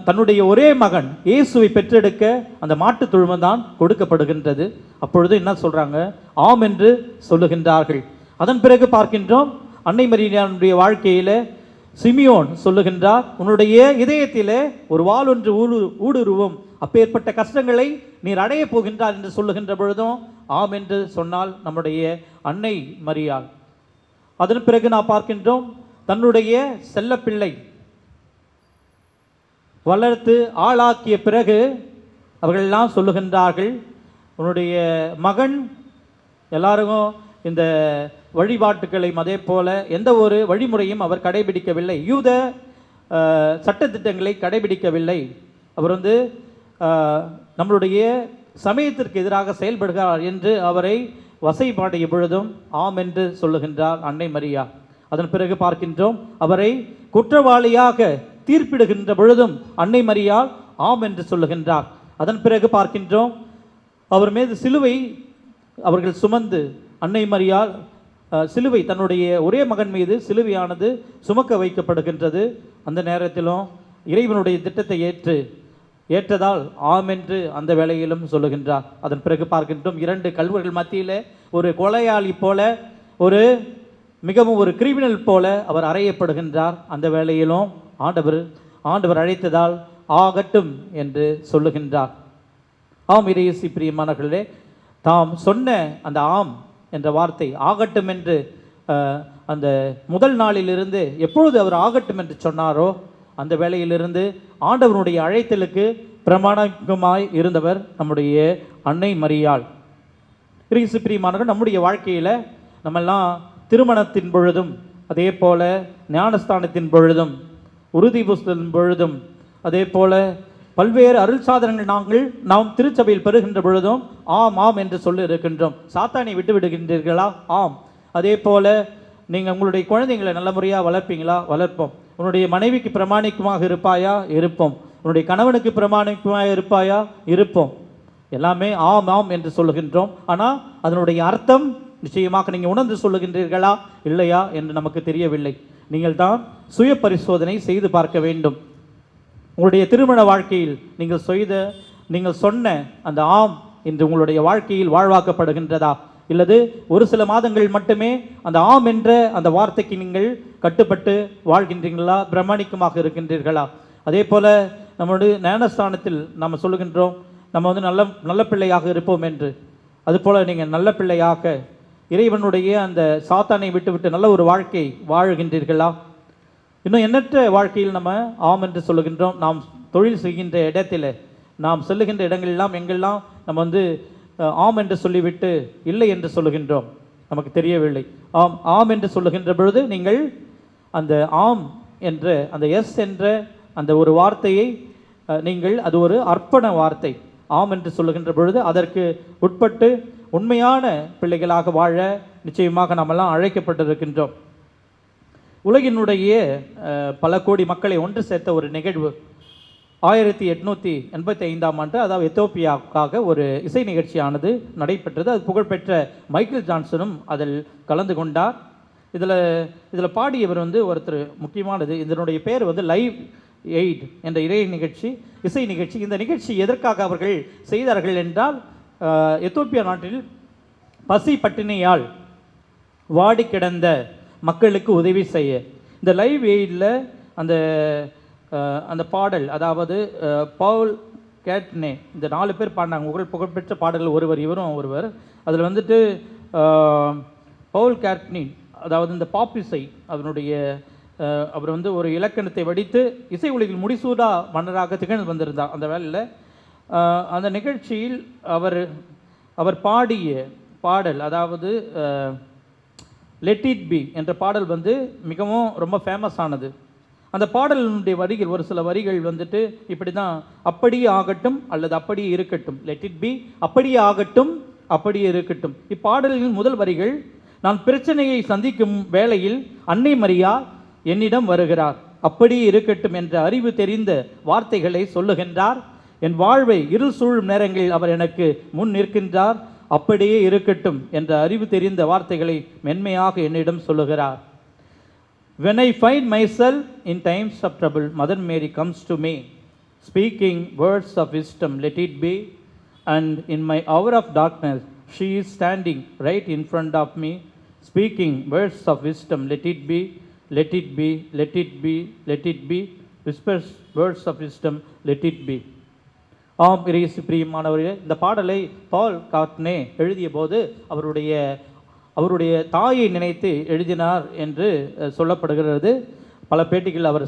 தன்னுடைய ஒரே மகன் இயேசுவை பெற்றெடுக்க அந்த மாட்டு தொழுவம் தான் கொடுக்கப்படுகின்றது. அப்பொழுது என்ன சொல்கிறாங்க, ஆம் என்று சொல்லுகின்றார்கள். அதன் பிறகு பார்க்கின்றோம், அன்னை மரியாளுடைய வாழ்க்கையில் சிமியோன் சொல்லுகின்றார், உன்னுடைய இதயத்திலே ஒரு வாள் ஒன்று ஊடுருவும், அப்பேற்பட்ட கஷ்டங்களை நீர் அடைய போகின்றார் என்று சொல்லுகின்ற பொழுதும் ஆம் என்று சொன்னால் நம்முடைய அன்னை மரியாள். அதன் பிறகு நான் பார்க்கின்றோம், தன்னுடைய செல்லப்பிள்ளை வளர்த்து ஆளாக்கிய பிறகு அவர்களெல்லாம் சொல்லுகின்றார்கள், உன்னுடைய மகன் எல்லாருக்கும் இந்த வழிபாட்டுகளையும் அதே போல எந்த ஒரு வழிமுறையும் அவர் கடைபிடிக்கவில்லை, யூத சட்டத்திட்டங்களை கடைபிடிக்கவில்லை, அவர் நம்மளுடைய சமயத்திற்கு எதிராக செயல்படுகிறார் என்று அவரை வசைபாடிய பொழுதும் ஆம் என்று சொல்லுகின்றார் அன்னை மரியா. அதன் பிறகு பார்க்கின்றோம், அவரை குற்றவாளியாக தீர்ப்பிடுகின்ற பொழுதும் அன்னை மரியாள் ஆம் என்று சொல்லுகின்றார். அதன் பிறகு பார்க்கின்றோம், அவர் மீது சிலுவை அவர்கள் சுமந்து, அன்னை மரியாள் சிலுவை தன்னுடைய ஒரே மகன் மீது சிலுவையானது சுமக்க வைக்கப்படுகின்றது. அந்த நேரத்திலும் இறைவனுடைய திட்டத்தை ஏற்றதால் ஆம் என்று அந்த வேளையிலும் சொல்லுகின்றார். அதன் பிறகு பார்க்கின்றோம், 2 கல்வர்கள் மத்தியில் ஒரு கொலையாளி போல, ஒரு மிகவும் ஒரு கிரிமினல் போல அவர் அறையப்படுகின்றார். அந்த வேளையிலும் ஆண்டவர் அழைத்ததால் ஆகட்டும் என்று சொல்லுகின்றார். ஆம் இறையேசு பிரியமானவர்களே, தாம் சொன்ன அந்த ஆம் என்ற வார்த்தை ஆகட்டும் என்று அந்த முதல் நாளிலிருந்து எப்பொழுது அவர் ஆகட்டும் என்று சொன்னாரோ அந்த வேளையிலிருந்து ஆண்டவனுடைய அழைத்தலுக்கு பிரமாணமாய் இருந்தவர் நம்முடைய அன்னை மரியாள். இறையேசு பிரியமானவர்கள், நம்முடைய வாழ்க்கையில் நம்மெல்லாம் திருமணத்தின் பொழுதும் அதே போல ஞானஸ்தானத்தின் பொழுதும் உறுதி புஸ்தலின் பொழுதும் அதே போல பல்வேறு அருள் சாதனங்கள் நாம் திருச்சபையில் பெறுகின்ற பொழுதும் ஆம் ஆம் என்று சொல்லி இருக்கின்றோம். சாத்தானை விட்டு விடுகின்றீர்களா? ஆம். அதே போல நீங்கள் உங்களுடைய குழந்தைங்களை நல்ல முறையாக வளர்ப்பீங்களா? வளர்ப்போம். உன்னுடைய மனைவிக்கு பிரமாணிக்கமாக இருப்பாயா? இருப்போம். உன்னுடைய கணவனுக்கு பிரமாணிக்கமாக இருப்பாயா? இருப்போம். எல்லாமே ஆம் ஆம் என்று சொல்லுகின்றோம். ஆனால் அதனுடைய அர்த்தம் நிச்சயமாக நீங்கள் உணர்ந்து சொல்லுகின்றீர்களா இல்லையா என்று நமக்கு தெரியவில்லை. நீங்கள் தான் சுய பரிசோதனை செய்து பார்க்க வேண்டும். உங்களுடைய திருமண வாழ்க்கையில் நீங்கள் சொன்ன அந்த ஆம் என்று உங்களுடைய வாழ்க்கையில் வாழ்வாக்கப்படுகின்றதா? இல்லது ஒரு சில மாதங்கள் மட்டுமே அந்த ஆம் என்ற அந்த வார்த்தைக்கு நீங்கள் கட்டுப்பட்டு வாழ்கின்றீர்களா? பிரமாணிக்கமாக இருக்கின்றீர்களா? அதே போல நம்முடைய ஞானஸ்தானத்தில் நாம் சொல்லுகின்றோம் நம்ம நல்ல பிள்ளையாக இருப்போம் என்று. அதுபோல் நீங்கள் நல்ல பிள்ளையாக இறைவனுடைய அந்த சாத்தானை விட்டு நல்ல ஒரு வாழ்க்கை வாழுகின்றீர்களா? இன்னும் எண்ணற்ற வாழ்க்கையில் நம்ம ஆம் என்று சொல்லுகின்றோம். நாம் தொழில் செய்கின்ற இடத்தில், நாம் செல்லுகின்ற இடங்களெல்லாம் எங்கெல்லாம் நம்ம ஆம் என்று சொல்லிவிட்டு இல்லை என்று சொல்லுகின்றோம், நமக்கு தெரியவில்லை. ஆம் ஆம் என்று சொல்லுகின்ற பொழுது நீங்கள் அந்த ஆம் என்ற அந்த எஸ் என்ற அந்த ஒரு வார்த்தையை நீங்கள் அது ஒரு அர்ப்பண வார்த்தை. ஆம் என்று சொல்லுகின்ற பொழுது அதற்கு உட்பட்டு உண்மையான பிள்ளைகளாக வாழ நிச்சயமாக நாமெல்லாம் அழைக்கப்பட்டிருக்கின்றோம். உலகினுடைய பல கோடி மக்களை ஒன்று சேர்த்த ஒரு நிகழ்வு 1885ஆம் ஆண்டு, அதாவது எத்தோப்பியாவுக்காக ஒரு இசை நிகழ்ச்சியானது நடைபெற்றது. அது புகழ்பெற்ற மைக்கேல் ஜான்சனும் அதில் கலந்து கொண்டார். இதில் பாடியவர் ஒருத்தர் முக்கியமானது. இதனுடைய பேர் லைவ் எய்ட் என்ற இசை நிகழ்ச்சி. இந்த நிகழ்ச்சி எதற்காக அவர்கள் செய்தார்கள் என்றால், எத்தோப்பியா நாட்டில் பசி பட்டினியால் வாடி கிடந்த மக்களுக்கு உதவி செய்ய. இந்த லைவ் எய்டில் அந்த பாடல், அதாவது பவுல் கேட்னே, இந்த 4 பேர் பாடினாங்க. புகழ்பெற்ற பாடல்கள் ஒருவர், இவரும் ஒருவர். அதில் பவுல் கேட்னி, அதாவது இந்த பாப் இசை அதனுடைய அவர் ஒரு இலக்கணத்தை வடித்து இசை உலகில் முடிசூடா மன்னராக திகழ்ந்து வந்திருந்தார். அந்த வேளையில் அந்த நிகழ்ச்சியில் அவர் பாடிய பாடல், அதாவது லெட் இட் பி என்ற பாடல் மிகவும் ரொம்ப ஃபேமஸ் ஆனது. அந்த பாடலினுடைய வரிகள், ஒரு சில வரிகள் இப்படி தான்: அப்படியே ஆகட்டும் அல்லது அப்படியே இருக்கட்டும், லெட் இட் பி, அப்படியே ஆகட்டும் அப்படியே இருக்கட்டும். இப்பாடலின் முதல் வரிகள்: நான் பிரச்சனையை சந்திக்கும் வேளையில் அன்னை மரியா என்னிடம் வருகிறார், அப்படியே இருக்கட்டும் என்ற அறிவு தெரிந்த வார்த்தைகளை சொல்லுகின்றார். என் வாழ்வை இருள் சூழும் நேரங்களில் அவர் எனக்கு முன் நிற்கின்றார், அப்படியே இருக்கட்டும் என்ற அறிவு தெரிந்த வார்த்தைகளை மென்மையாக என்னிடம் சொல்லுகிறார். When I find myself in times of trouble, Mother Mary comes to me, speaking words of wisdom, let it be. And in my hour of darkness, she is standing right in front of me, speaking words of wisdom, let it be, let it be, let it be, let it be, whispers words of wisdom, let it be. ஆம் இறையேசு பிரியமானவர்களே, இந்த பாடலை பால் காட்னே எழுதிய போது அவருடைய தாயை நினைத்து எழுதினார் என்று சொல்லப்படுகிறது. பல பேட்டிகள் அவர்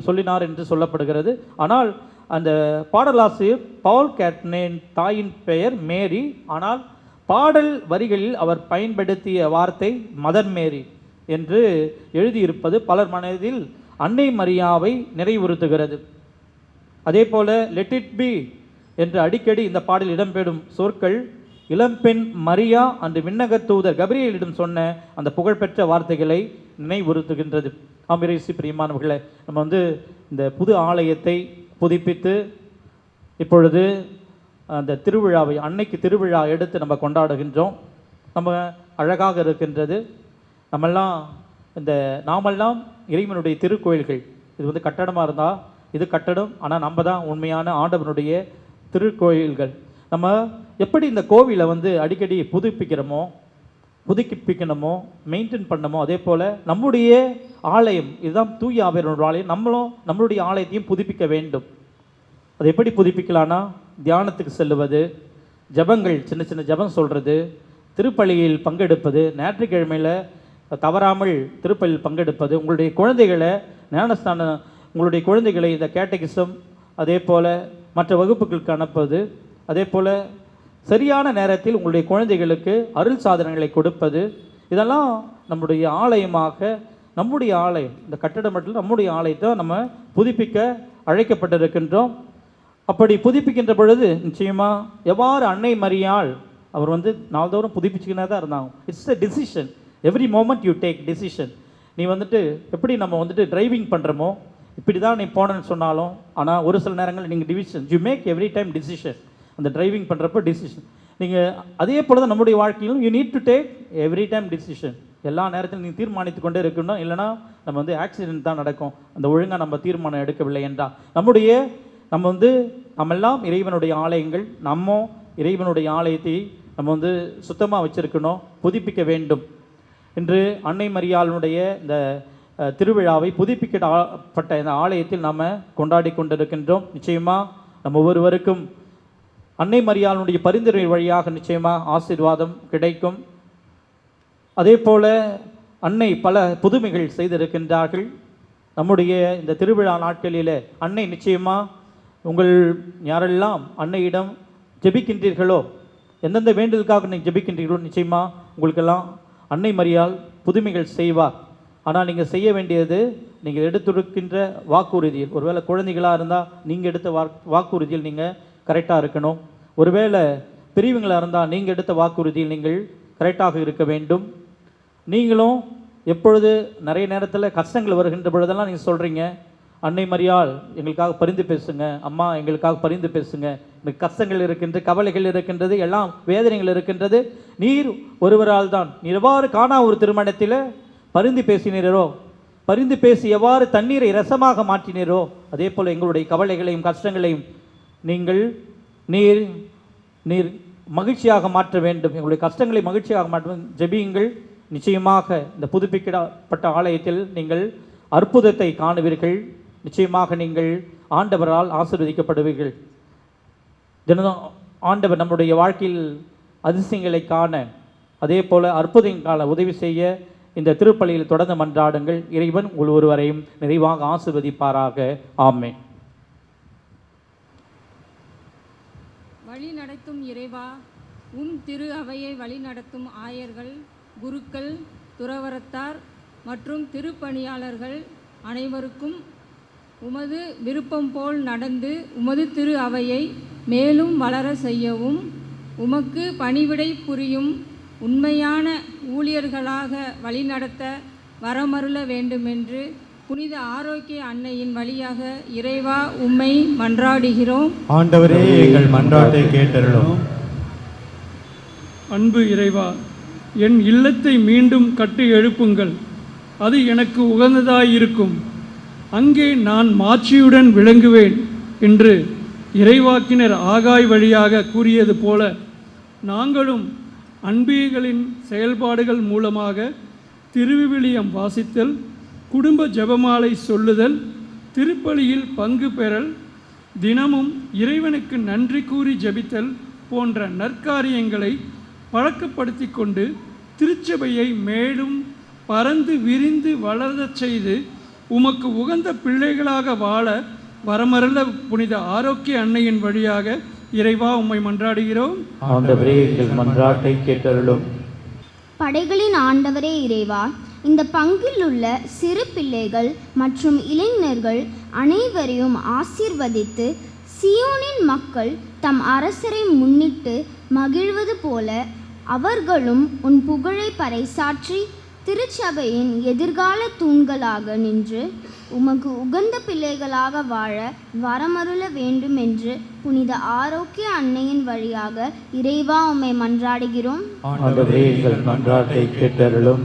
சொல்லினார் என்று சொல்லப்படுகிறது. ஆனால் அந்த பாடலாசிரியர் பவுல் கேட்னேன் தாயின் பெயர் மேரி. ஆனால் பாடல் வரிகளில் அவர் பயன்படுத்திய வார்த்தை மதர் மேரி என்று எழுதியிருப்பது பலர் மனதில் அன்னை மரியாவை நிறைவுறுத்துகிறது. அதே போல லெட் இட் பி என்று அடிக்கடி இந்த பாடலில் இடம்பெறும் சொற்கள் இளம்பெண் மரியா அன்று விண்ணக தூதர் கபிரியேலிடம் சொன்ன அந்த புகழ்பெற்ற வார்த்தைகளை நினைவுறுத்துகின்றது. ஆமிரேசி பிரியமானவர்களே, நம்ம இந்த புது ஆலயத்தை புதுப்பித்து இப்பொழுது அந்த திருவிழாவை, அன்னைக்கு திருவிழா எடுத்து நம்ம கொண்டாடுகின்றோம். நம்ம அழகாக இருக்கின்றது. நாமெல்லாம் இறைவனுடைய திருக்கோயில்கள். இது கட்டடமாக இருந்தால் இது கட்டடம், ஆனால் நம்ம தான் உண்மையான ஆண்டவனுடைய திருக்கோயில்கள். நம்ம எப்படி இந்த கோவிலை அடிக்கடி புதுப்பிக்கணுமோ மெயின்டைன் பண்ணமோ, அதே போல் நம்முடைய ஆலயம், இதுதான் தூய ஆவியானவருடைய ஆலயம், நம்மளுடைய ஆலயத்தையும் புதுப்பிக்க வேண்டும். அதை எப்படி புதுப்பிக்கலான்னா, தியானத்துக்கு செல்லுவது, ஜபங்கள், சின்ன சின்ன ஜபம் சொல்கிறது, திருப்பலியில் பங்கெடுப்பது, ஞாயிற்றுக்கிழமையில் தவறாமல் திருப்பலியில் பங்கெடுப்பது, உங்களுடைய குழந்தைகளை ஞானஸ்தானம், உங்களுடைய குழந்தைகளை இந்த கேட்டகிசம், அதே போல் மற்ற வகுப்புகளுக்கு அனுப்புவது, அதே போல் சரியான நேரத்தில் உங்களுடைய குழந்தைகளுக்கு அருள் சாதனங்களை கொடுப்பது, இதெல்லாம் நம்முடைய ஆலயமாக, நம்முடைய ஆலயம், இந்த கட்டடம் மட்டும் நம்முடைய ஆலயத்தை நம்ம புதுப்பிக்க அழைக்கப்பட்டிருக்கின்றோம். அப்படி புதுப்பிக்கின்ற பொழுது நிச்சயமாக எவ்வாறு அன்னை மரியாள் அவர் நாள்தோறும் புதுப்பிச்சுக்கினே தான் இருந்தாங்க. It's a decision, every moment you take decision. நீ எப்படி நம்ம டிரைவிங் பண்ணுறோமோ இப்படி தான் நீ போனேன்னு சொன்னாலும், ஆனால் ஒரு சில நேரங்களில் நீங்கள் decision, you make every time decision. அந்த டிரைவிங் பண்ணுறப்போ டிசிஷன் நீங்கள் அதே போல் தான் நம்முடைய வாழ்க்கையிலும் you need to take every time decision. எல்லா நேரத்திலும் நீங்கள் தீர்மானித்து கொண்டே இருக்கணும். இல்லைனா நம்ம ஆக்சிடென்ட் தான் நடக்கும், அந்த ஒழுங்காக நம்ம தீர்மானம் எடுக்கவில்லை என்றால். நம்மெல்லாம் இறைவனுடைய ஆலயங்கள், நம்ம இறைவனுடைய ஆலயத்தை நம்ம சுத்தமாக வச்சுருக்கணும், புதுப்பிக்க வேண்டும். இன்று அன்னை மரியாளுடைய இந்த திருவிழாவை புதுப்பிக்கப்பட்ட இந்த ஆலயத்தில் நாம் கொண்டாடி கொண்டிருக்கின்றோம். நிச்சயமாக நம்ம ஒவ்வொருவருக்கும் அன்னை மரியாளுடைய பரிந்துரை வழியாக நிச்சயமாக ஆசீர்வாதம் கிடைக்கும். அதே போல் அன்னை பல புதுமைகள் செய்திருக்கின்றார்கள். நம்முடைய இந்த திருவிழா நாட்களில் அன்னை நிச்சயமாக உங்கள் யாரெல்லாம் அன்னையிடம் ஜெபிக்கின்றீர்களோ, எந்தெந்த வேண்டுதலுக்காக நீங்கள் ஜெபிக்கின்றீர்களோ, நிச்சயமாக உங்களுக்கெல்லாம் அன்னை மரியாள் புதுமைகள் செய்வார். ஆனால் நீங்கள் செய்ய வேண்டியது, நீங்கள் எடுத்திருக்கின்ற வாக்குறுதியில், ஒருவேளை குழந்தைகளாக இருந்தால் நீங்கள் எடுத்த வாக்குறுதியில் நீங்கள் கரெக்டாக இருக்கணும். ஒருவேளை பெரியவங்களாக இருந்தால் நீங்கள் எடுத்த வாக்குறுதியில் நீங்கள் கரெக்டாக இருக்க வேண்டும். நீங்களும் எப்பொழுது நிறைய நேரத்தில் கஷ்டங்கள் வருகின்ற பொழுதெல்லாம் நீங்கள் சொல்கிறீங்க, அன்னை மரியாள் எங்களுக்காக பரிந்து பேசுங்க, அம்மா எங்களுக்காக பரிந்து பேசுங்க, எனக்கு கஷ்டங்கள் இருக்கின்றது, கவலைகள் இருக்கின்றது, எல்லாம் வேதனைகள் இருக்கின்றது, நீர் ஒருவரால் தான், நீர் எவ்வாறு காணா ஒரு திருமணத்தில் பரிந்து பேசினீரோ, பரிந்து பேசி எவ்வாறு தண்ணீரை ரசமாக மாற்றினீரோ, அதே போல் எங்களுடைய கவலைகளையும் கஷ்டங்களையும் நீர் மகிழ்ச்சியாக மாற்ற வேண்டும், எங்களுடைய கஷ்டங்களை மகிழ்ச்சியாக மாற்ற ஜெபியுங்கள். நிச்சயமாக இந்த புதுப்பிக்கப்பட்ட ஆலயத்தில் நீங்கள் அற்புதத்தை காணுவீர்கள். நிச்சயமாக நீங்கள் ஆண்டவரால் ஆசீர்வதிக்கப்படுவீர்கள். தினம் ஆண்டவர் நம்முடைய வாழ்க்கையில் அதிசயங்களை காண, அதே போல் அற்புதம் காண உதவி செய்ய இந்த திருப்பலியில் தொடர்ந்து மன்றாடுங்கள். இறைவன் உங்கள் ஒருவரையும் நிறைவாக ஆசீர்வதிப்பாராக. ஆமென். வழி நடத்தும் இறைவா, உம் திரு அவையை வழி நடத்தும் ஆயர்கள், குருக்கள், துறவரத்தார் மற்றும் திருப்பணியாளர்கள் அனைவருக்கும் உமது விருப்பம் போல் நடந்து உமது திரு அவையை மேலும் வளர செய்யவும், உமக்கு பணிவிடை புரியும் உண்மையான ஊழியர்களாக வழிநடத்த வரமருள வேண்டுமென்று புனித ஆரோக்கிய அன்னையின் வழியாக இறைவா உம்மை மன்றாடுகிறோம். ஆண்டவரே, எங்கள் மன்றாட்டை கேட்டருளும். அன்பு இறைவா, என் இல்லத்தை மீண்டும் கட்டி எழுப்புங்கள், அது எனக்கு உகந்ததாயிருக்கும், அங்கே நான் மாட்சியுடன் விளங்குவேன் என்று இறைவாக்கினர் ஆகாய் வழியாக கூறியது போல நாங்களும் அன்பியர்களின் செயல்பாடுகள் மூலமாக திருவிவிலியம் வாசித்தல், குடும்ப ஜெபமாலை சொல்லுதல், திருப்பலியில் பங்கு பெறல், தினமும் இறைவனுக்கு நன்றி கூறி ஜெபித்தல் போன்ற நற்காரியங்களை பழக்கப்படுத்தி கொண்டு திருச்சபையை மேலும் பரந்து விரிந்து வளரச் செய்து உமக்கு உகந்த பிள்ளைகளாக வாழ வரமருள புனித ஆரோக்கிய அன்னையின் வழியாக இறைவா உம்மை மன்றாடுகிறோம். ஆண்டவரே, எங்கள் மன்றாட்டை கேட்டருளும். படைகளின் ஆண்டவரே இறைவா, இந்த பங்கில் உள்ள சிறு பிள்ளைகள் மற்றும் இளைஞர்கள் அனைவரையும் ஆசீர்வதித்து சியோனின் மக்கள் தம் அரசரை முன்னிட்டு மகிழ்வது போல அவர்களும் உன் புகழை பறைசாற்றி திருச்சபையின் எதிர்கால தூண்களாக நின்று உமக்கு உகந்த பிள்ளைகளாக வாழ வரமருள வேண்டும் என்று புனித ஆரோக்கிய அன்னையின் வழியாக இறைவா உம்மை மன்றாடுகிறோம். ஆண்டவரே, எங்கள் மன்றாட்டை கேட்டருளும்.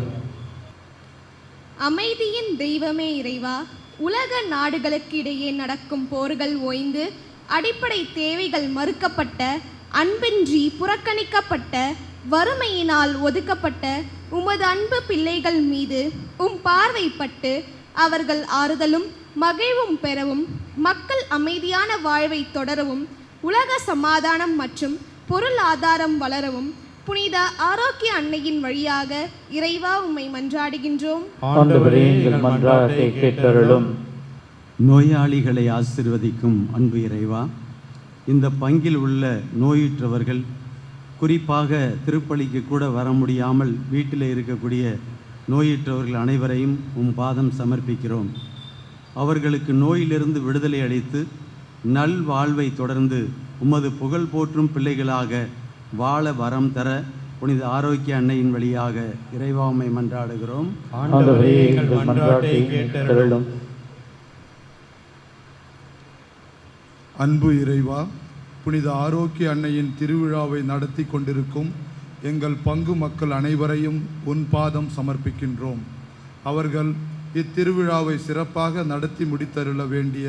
அமைதியின் தெய்வமே இறைவா, உலக நாடுகளுக்கு இடையே நடக்கும் போர்கள் ஓய்ந்து அடிப்படை தேவைகள் மறுக்கப்பட்ட, அன்பின்றி புறக்கணிக்கப்பட்ட, வறுமையினால் ஒதுக்கப்பட்ட உமது அன்பு பிள்ளைகள் மீது உம் பார்வைப்பட்டு அவர்கள் ஆறுதலும் மகிழ்வும் பெறவும் மக்கள் அமைதியான வாழ்வை தொடரவும் உலக சமாதானம் மற்றும் பொருளாதாரம் வளரவும் புனித ஆரோக்கிய அன்னையின் வழியாக இறைவா உம்மை மன்றாடுகின்றோம். ஆண்டவரே, எங்கள் மன்றாட்டை கேட்டருளும். நோயாளிகளை ஆசீர்வதிக்கும் அன்பு இறைவா, இந்த பங்கில் உள்ள நோயுற்றவர்கள், குறிப்பாக திருப்பலிக்கு கூட வர முடியாமல் வீட்டில் இருக்கக்கூடிய நோயுற்றவர்கள் அனைவரையும் உம் பாதம் சமர்ப்பிக்கிறோம். அவர்களுக்கு நோயிலிருந்து விடுதலை அளித்து நல் வாழ்வை தொடர்ந்து உமது புகழ் போற்றும் பிள்ளைகளாக வாழ வரம் தர புனித ஆரோக்கிய அன்னையின் வழியாக இறைவா உம்மை மன்றாடுகிறோம். ஆண்டவரே, எங்கள் மன்றாட்டை கேட்டருளும். அன்பு இறைவா, புனித ஆரோக்கிய அன்னையின் திருவிழாவை நடத்தி கொண்டிருக்கும் எங்கள் பங்கு மக்கள் அனைவரையும் உன் பாதம் சமர்ப்பிக்கின்றோம். அவர்கள் இத்திருவிழாவை சிறப்பாக நடத்தி முடித்தருள வேண்டிய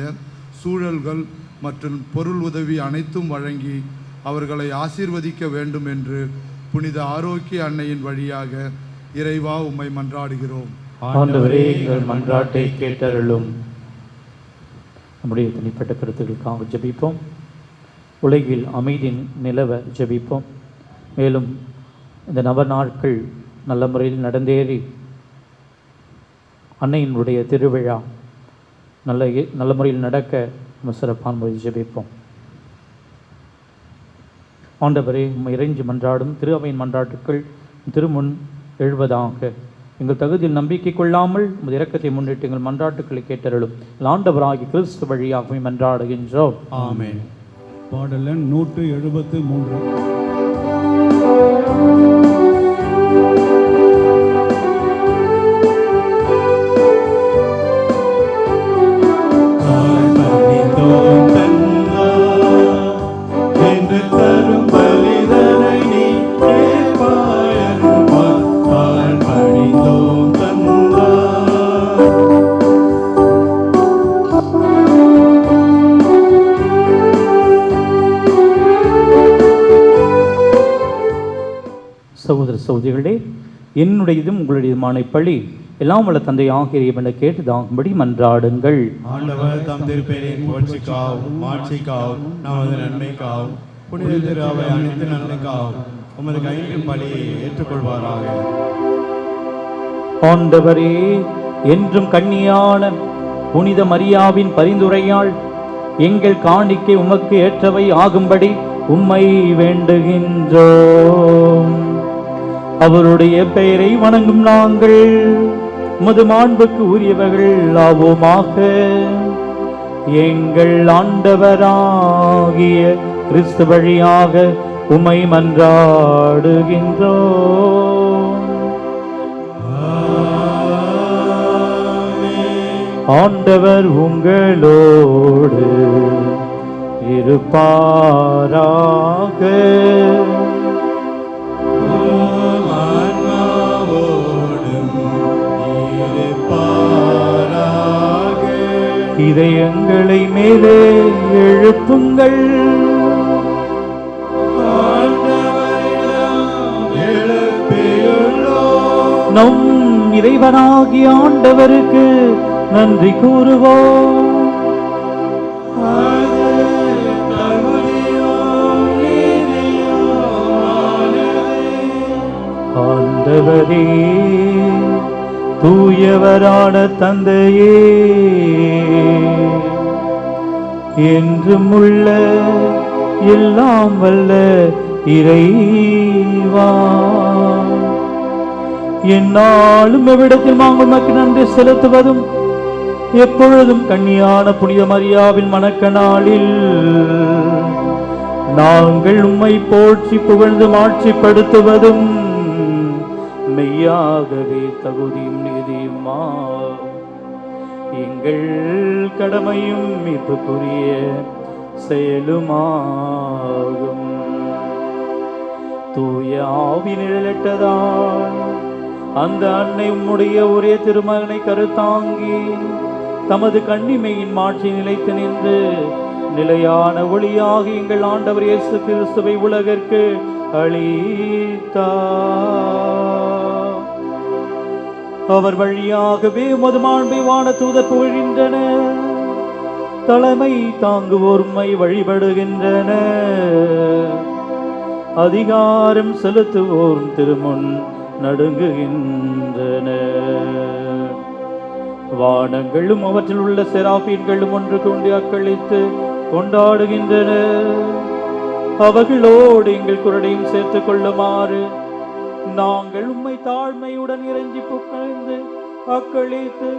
சூழல்கள் மற்றும் பொருள் உதவி அனைத்தும் வழங்கி அவர்களை ஆசீர்வதிக்க வேண்டும் என்று புனித ஆரோக்கிய அன்னையின் வழியாக இறைவா உம்மை மன்றாடுகிறோம். ஆண்டவரே, எங்கள் மன்றாட்டை கேட்டருளும். நம்முடைய தனிப்பட்ட கருத்துக்களுக்காக ஜெபிப்போம். உலகில் அமைதி நிலவ ஜெபிப்போம். மேலும் இந்த நாட்கள் நல்ல முறையில் நடந்தேறி அன்னையினுடைய திருவிழா நல்ல முறையில் நடக்க நம்ம சிறப்பான முறையில் ஜெபிப்போம். ஆண்டவரே, உம்மை இறைஞ்சி மன்றாடும் திரு அவையின் மன்றாட்டுக்கள் திருமுன் எழுவதாக. எங்கள் தகுதியில் நம்பிக்கை கொள்ளாமல் உமது இரக்கத்தை முன்னிட்டு எங்கள் மன்றாட்டுக்களை கேட்டருளும். ஆண்டவராகி கிறிஸ்து வழியாகவே மன்றாடுகின்றோம். ஆமென். பாடல் எண் 173. சகோதர சகோதரிகளே, என்னுடையதும் உங்களுடையதுமான பள்ளி எல்லாம் வல்ல தந்தை ஆகியவனை கேட்டுதாகும்படி மன்றாடுங்கள். ஆண்டவர் தம் திருப்பெயரின் புகழ்ச்சிக்காகவும் மாட்சிக்காகவும் நமது நன்மைக்காகவும் புனித திரு அவை அனைத்து நன்மைக்காகவும் உமது கையின் பலியை ஏற்றுக்கொள்வாராக. ஆண்டவரே, என்றும் கன்னியான புனித மரியாவின் பரிந்துரையால் எங்கள் காணிக்கை உமக்கு ஏற்றவை ஆகும்படி உம்மை வேண்டுகின்றோம். அவருடைய பெயரை வணங்கும் நாங்கள் உமது மாண்புக்கு உரியவர்கள் ஆவோமாக. எங்கள் ஆண்டவராகிய கிறிஸ்து வழியாக உம்மை மன்றாடுகின்றோம். ஆண்டவர் உங்களோடு இருப்பாராக. இதயங்களை மேலே எழுப்புங்கள். நம் இறைவனாகிய ஆண்டவருக்கு நன்றி கூறுவோம். ஆண்டவரே, தூயவரான தந்தையே, என்றும் உள்ள எல்லாம் வல்ல இறைவா, என்னாலும் எவ்விடத்தில் நாங்கள் உமக்கு நன்றி செலுத்துவதும் எப்பொழுதும் கன்னியான புனித மரியாவின் மணக்க நாளில் நாங்கள் உம்மை போற்றி புகழ்ந்து மாட்சிப்படுத்துவதும் மெய்யாகவே தகுதியும் நீதியுமா எங்கள் கடமையும் மீட்புக்குரிய செயலுமாகும். தூய ஆவி நிழலிட்டதால் அந்த அன்னை உம்முடைய ஒரே திருமகனை கருத்தாங்கி தமது கன்னிமையின் மாட்சி நிலைத்து நின்று நிலையான ஒளியாக எங்கள் ஆண்டவர் இயேசு கிறிஸ்துவை உலகிற்கு அளித்தார். அவர் வழியாகவே உமது மாண்பை வான தூதர் புகழ்கின்றனர். தலைமை தாங்குவோர்மை வழிபடுகின்றனர். அதிகாரம் செலுத்துவோர் திருமுன் நடுங்குகின்றனர். வானங்களும் அவற்றில் உள்ள செராபீன்களும் ஒன்று கொண்டு அக்களித்து கொண்டாடுகின்றனர். அவர்களோடு எங்கள் குரலையும் சேர்த்துக் கொள்ளுமாறு நாங்கள் உம்மை தாழ்மையுடன் இறைஞ்சி புகழ்ந்து அக்களித்து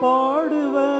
பாடுவதாவது.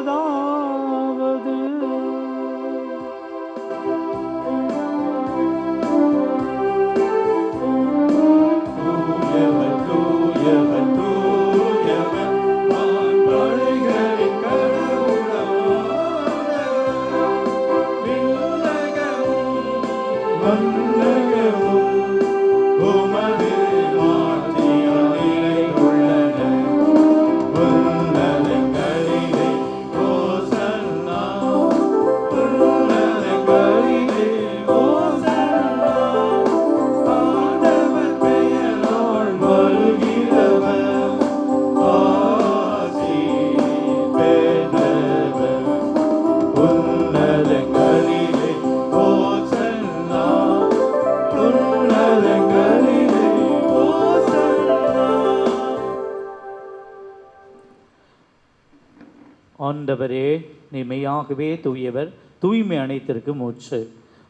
ஆண்டவரே, நீ மெய்யாகவே தூயவர், தூய்மை அனைத்திற்கு மூச்சு.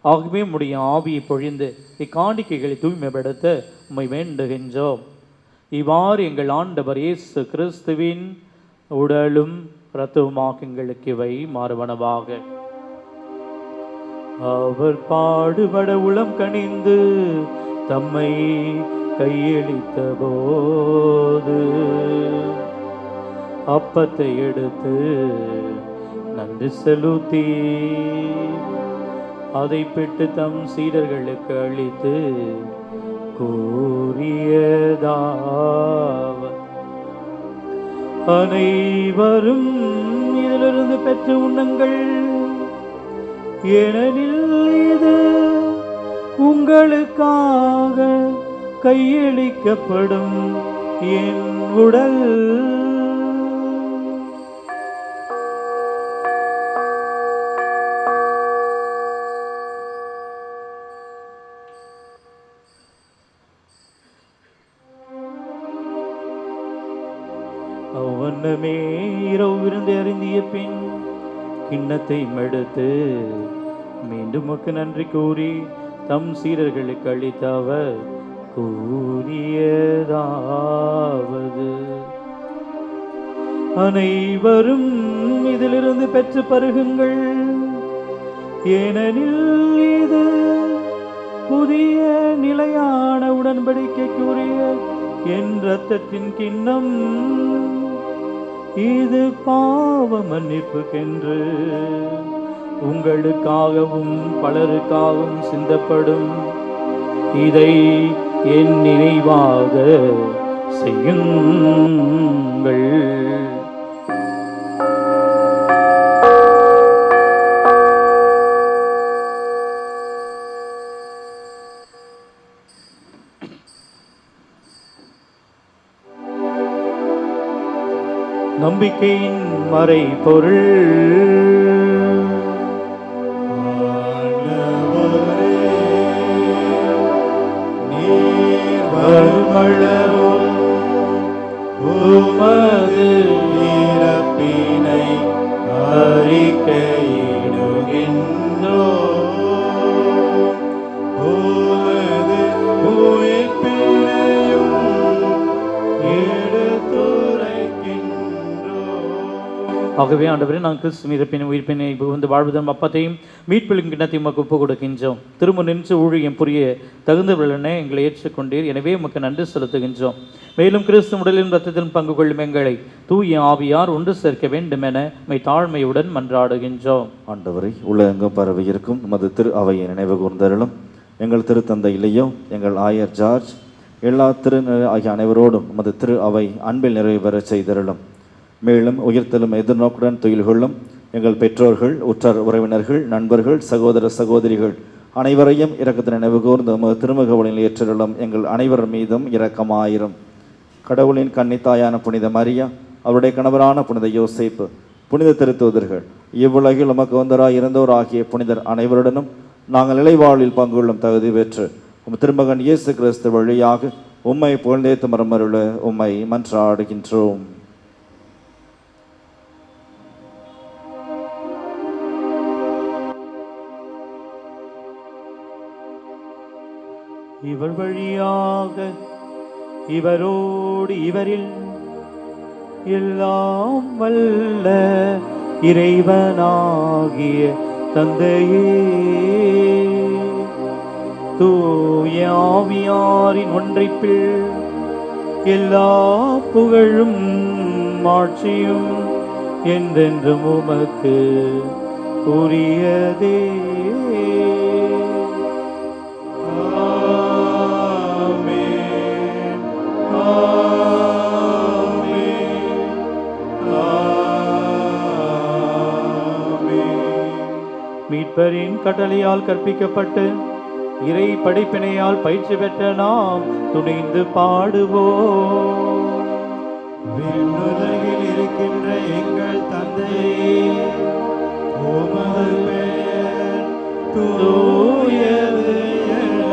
ஆகவே உம்முடைய ஆவியை பொழிந்து இக்காணிக்கைகளை தூய்மைப்படுத்த உம்மை வேண்டுகின்றோம். இவ்வாறு எங்கள் ஆண்டவர் இயேசு கிறிஸ்துவின் உடலும் இரத்தவுமாக எங்களுக்கு இவை மாறுவனவாக. அவர் பாடுபட உளம் கனிந்து தம்மை கையளித்த போது அப்பத்தை எடுத்து நன்றி செலுத்தி அதை பெற்று தம் சீடர்களுக்கு அளித்து கூறியதாவது, அனைவரும் இதிலிருந்து பெற்று உண்ணுங்கள், ஏனெனில் இது உங்களுக்காக கையளிக்கப்படும் என் உடல். அவ்வண்ணமே இரவு விருந்து அருந்திய பின் கிண்ணத்தை எடுத்து மீண்டும் நன்றி கூறி தம் சீடர்களுக்கு அளித்த அவர் கூறியதாவது, அனைவரும் இதிலிருந்து பெற்று பருகுங்கள், ஏனெனில் இது புதிய நிலையான உடன்படிக்கைக்குரிய என் இரத்தத்தின் கிண்ணம். இது பாவ மன்னிப்புக்கென்று உங்களுக்காகவும் பலருக்காகவும் சிந்தப்படும். இதை என் நினைவாக செய்யுங்கள். நம்பிக்கையின் மறை பொருள். உமது இறப்பினை அறிக்கையிடுகின்றோம், உமது உயிர்ப்பினையும் எடுத்துரைக்கின்றோம். ஆகவே ஆண்டவரே, நான் கிறிஸ்து இறப்பினை உயிர்ப்பினை புகுந்து வாழ்வதும் அப்பத்தையும் மீட்பிலும் கிண்ணத்தையும் உமக்கு ஒப்புக் கொடுக்கின்றோம். திரும்ப நின்று ஊழியம் புரிய தகுந்தவர்களென எங்களை ஏற்றுக்கொண்டீர். எனவே உமக்கு நன்றி செலுத்துகின்றோம். மேலும் கிறிஸ்து உடலிலும் இரத்தத்திலும் பங்கு கொள்ளும் எங்களை தூய ஆவியார் ஒன்று சேர்க்க வேண்டும் என தாழ்மையுடன் மன்றாடுகின்றோம். ஆண்டவரை, உலகெங்கும் பரவி இருக்கும் உமது திரு அவையை நினைவு கூர்ந்தருளும். எங்கள் திருத்தந்தை இல்லையோ, எங்கள் ஆயர் ஜார்ஜ், எல்லா ஆகிய அனைவரோடும் உமது திரு அவை அன்பில் நிறைவு பெற செய்தருளும். மேலும் உயிர்த்தலும் எதிர்நோக்குடன் துயில் கொள்ளும் எங்கள் பெற்றோர்கள், உற்றார் உறவினர்கள், நண்பர்கள், சகோதர சகோதரிகள் அனைவரையும் இரக்கத்தின் நினைவு கூர்ந்து உமது திருமுகவலில் ஏற்றருளும். எங்கள் அனைவர் மீதும் இரக்கமாயிரும். கடவுளின் கன்னித்தாயான புனித மரியா, அவருடைய கணவரான புனித யோசேப்பு, புனித திருத்தூதர்கள், இவ்வுலகில் உமக்கு வந்தராய் இருந்தோர் ஆகிய புனிதர் அனைவருடனும் நாங்கள் நிலைவாழ்வில் பங்குள்ளும் தகுதி பெற்று உம் திருமகன் இயேசு கிறிஸ்து வழியாக உம்மை புகழ்ந்தேத்து மரமருள உம்மை மன்றாடுகின்றோம். இவர் வழியாக இவரோடு இவரில் எல்லாம் வல்ல இறைவனாகிய தந்தையே, தூய ஆவியாரின் ஒன்றைப்பில் எல்லா புகழும் மாட்சியும் என்றென்றும் உமக்கு உரியதே. மீட்பரின் கட்டளையால் கற்பிக்கப்பட்டு இறை படைப்பினையால் பயிற்சி பெற்ற நாம் துணிந்து பாடுவோம். விண்ணுலகில் இருக்கின்ற எங்கள் தந்தையே, உமது பெயர் தூயது என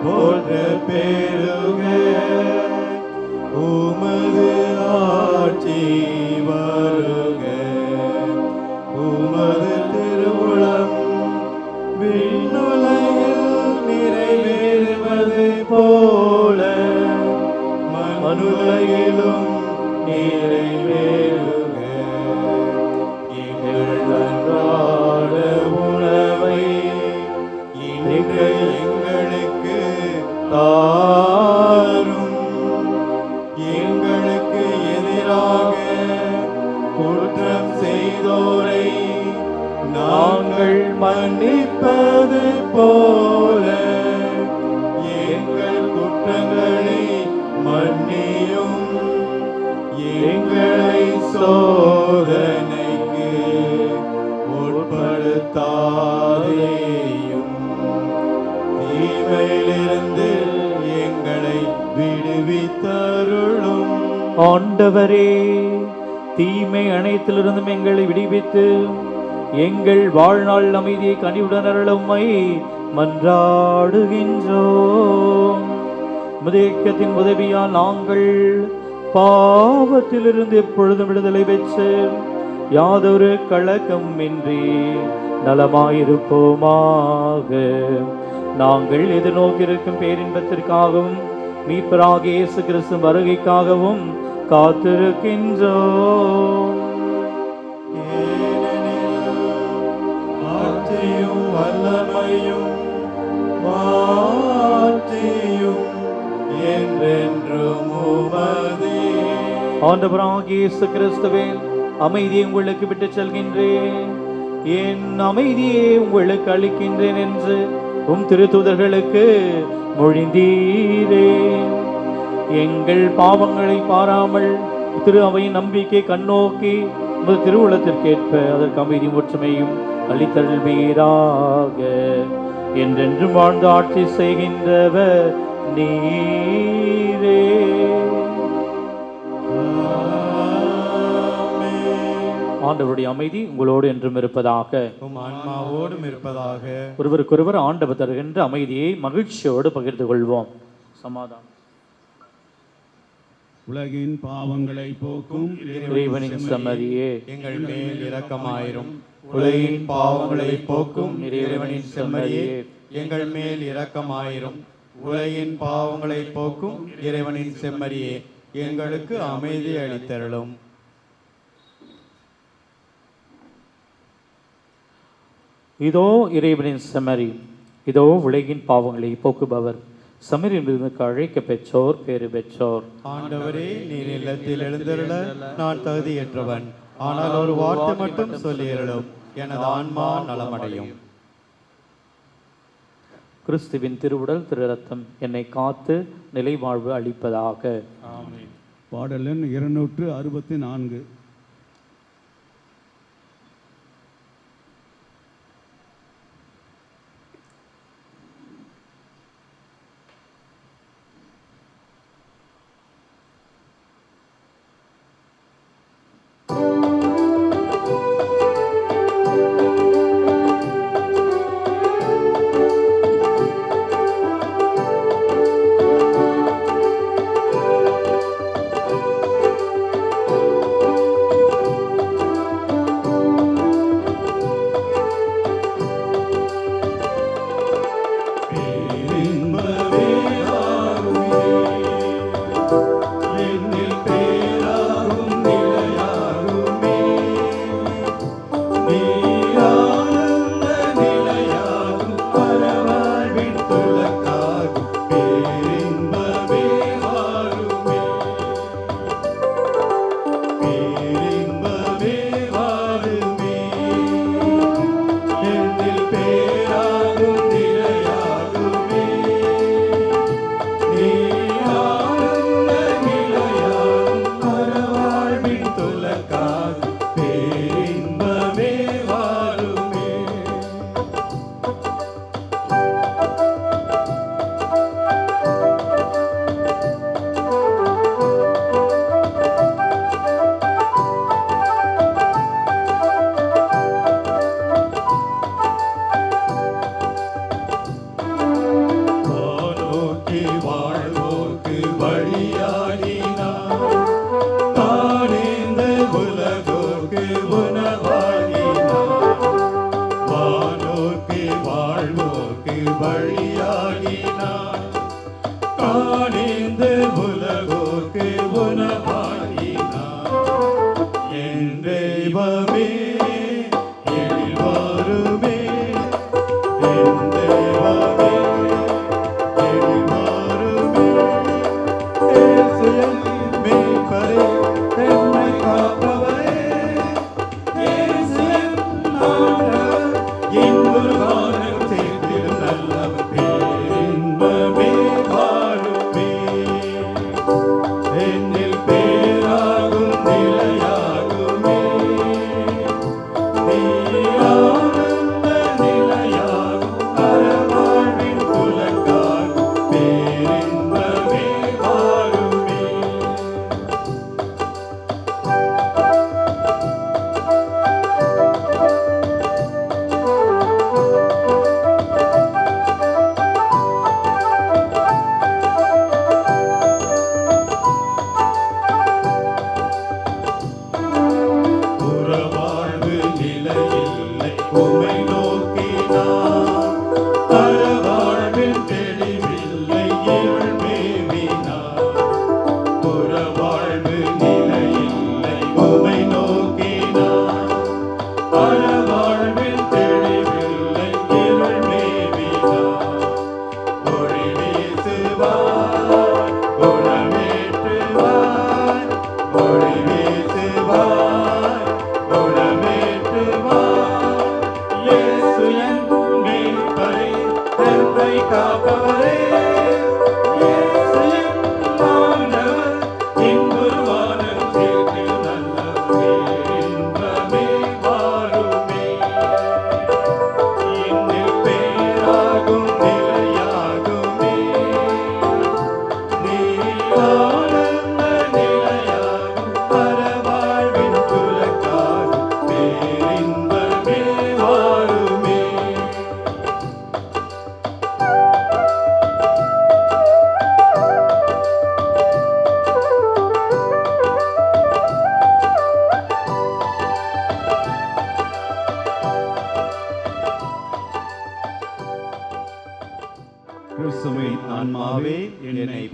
போற்ற பெருக. உமது ஆட்சி வருக. உமது திருவுளம் விண்ணுலகில் நிறைவேறுவது போல மனுலகிலும் நிறைவேறுக. எங்கள் அன்றாட உணவை இன்று எங்களுக்கு தாரும். எங்களுக்கு எதிராக குற்றம் செய்தோரை நாங்கள் மன்னிப்பது போல எங்கள் குற்றங்களை மன்னியும். எங்களை சோதனைக்கு உட்படுத்தாதேயும், தீமையிலிருந்து எங்களை விடுவித்தருளும். ஆண்டவரே, தீமை அனைத்திலிருந்தும் எங்களை விடுவித்து எங்கள் வாழ்நாள் அமைதியை கனிவுடன் அருள உம்மை மன்றாடுகின்றோம். முதேக்கத்தின் உதவியால் நாங்கள் பாவத்திலிருந்து எப்பொழுதும் விடுதலை பெற்று யாதொரு கலக்கம் இன்றி நலமாயிருப்போமாக. நாங்கள் எதிர்நோக்கியிருக்கும் பேரின்பத்திற்காகவும் மீட்பராகிய இயேசு கிறிஸ்து வருகைக்காகவும் காத்திருக்கின்றோம். ஆட்சியும் வல்லமையும் மாட்சியும் என்றென்றும் உமதே. ஆண்டவராகிய இயேசு கிறிஸ்துவே, அமைதியை உங்களுக்கு விட்டுச் செல்கின்றேன், என் அமைதியை உங்களுக்கு அளிக்கின்றேன் என்று உம் திருத்தூதர்களுக்கு மொழிந்தீரே. எங்கள் பாவங்களை பாராமல் திரு அவையின் நம்பிக்கை கண்ணோக்கி உமது திருவுளத்திற்கேற்ப அதற்கு அமைதி ஒற்றுமையும் அளித்தருள்வீராக. என்றென்றும் வாழ்ந்து ஆட்சி செய்கின்றவர் நீரே. ஆண்டவருடைய அமைதி உங்களோடு என்றும் இருப்பதாக, உம் ஆன்மாவோடும் இருப்பதாக. ஒருவருக்கொருவர் ஆண்டவர் தருகின்ற அமைதியை மகிழ்ச்சியோடு பகிர்ந்து கொள்வோம். சமாதானம். உலகின் பாவங்களை போக்கும் இறைவனின் செம்மறியே, எங்கள் மேல் இரக்கமாயிரும். உலகின் பாவங்களை போக்கும் இறைவனின் செம்மறியே, எங்கள் மேல் இரக்கமாயிரும். உலகின் பாவங்களை போக்கும் இறைவனின் செம்மறியே, எங்களுக்கு அமைதி அளித்தருளும். இதோ இறைவனின் செம்மறி, இதோ உலகின் பாவங்களை போக்குபவர். செம்மறியின் விருந்துக்கு அழைக்க பெற்றோர் பேறு பெற்றோர். ஆண்டவரே, நீர் இல்லத்தில் எழுந்தருள நான் தகுதியற்றவன், ஆனால் ஒரு வார்த்தை மட்டும் சொல்லியருளும், எனது ஆன்மா நலமடையும். கிறிஸ்துவின் திருவுடல் திரு ரத்தம் என்னை காத்து நிலை வாழ்வு அளிப்பதாக. ஆமென். பாடல் எண் 264.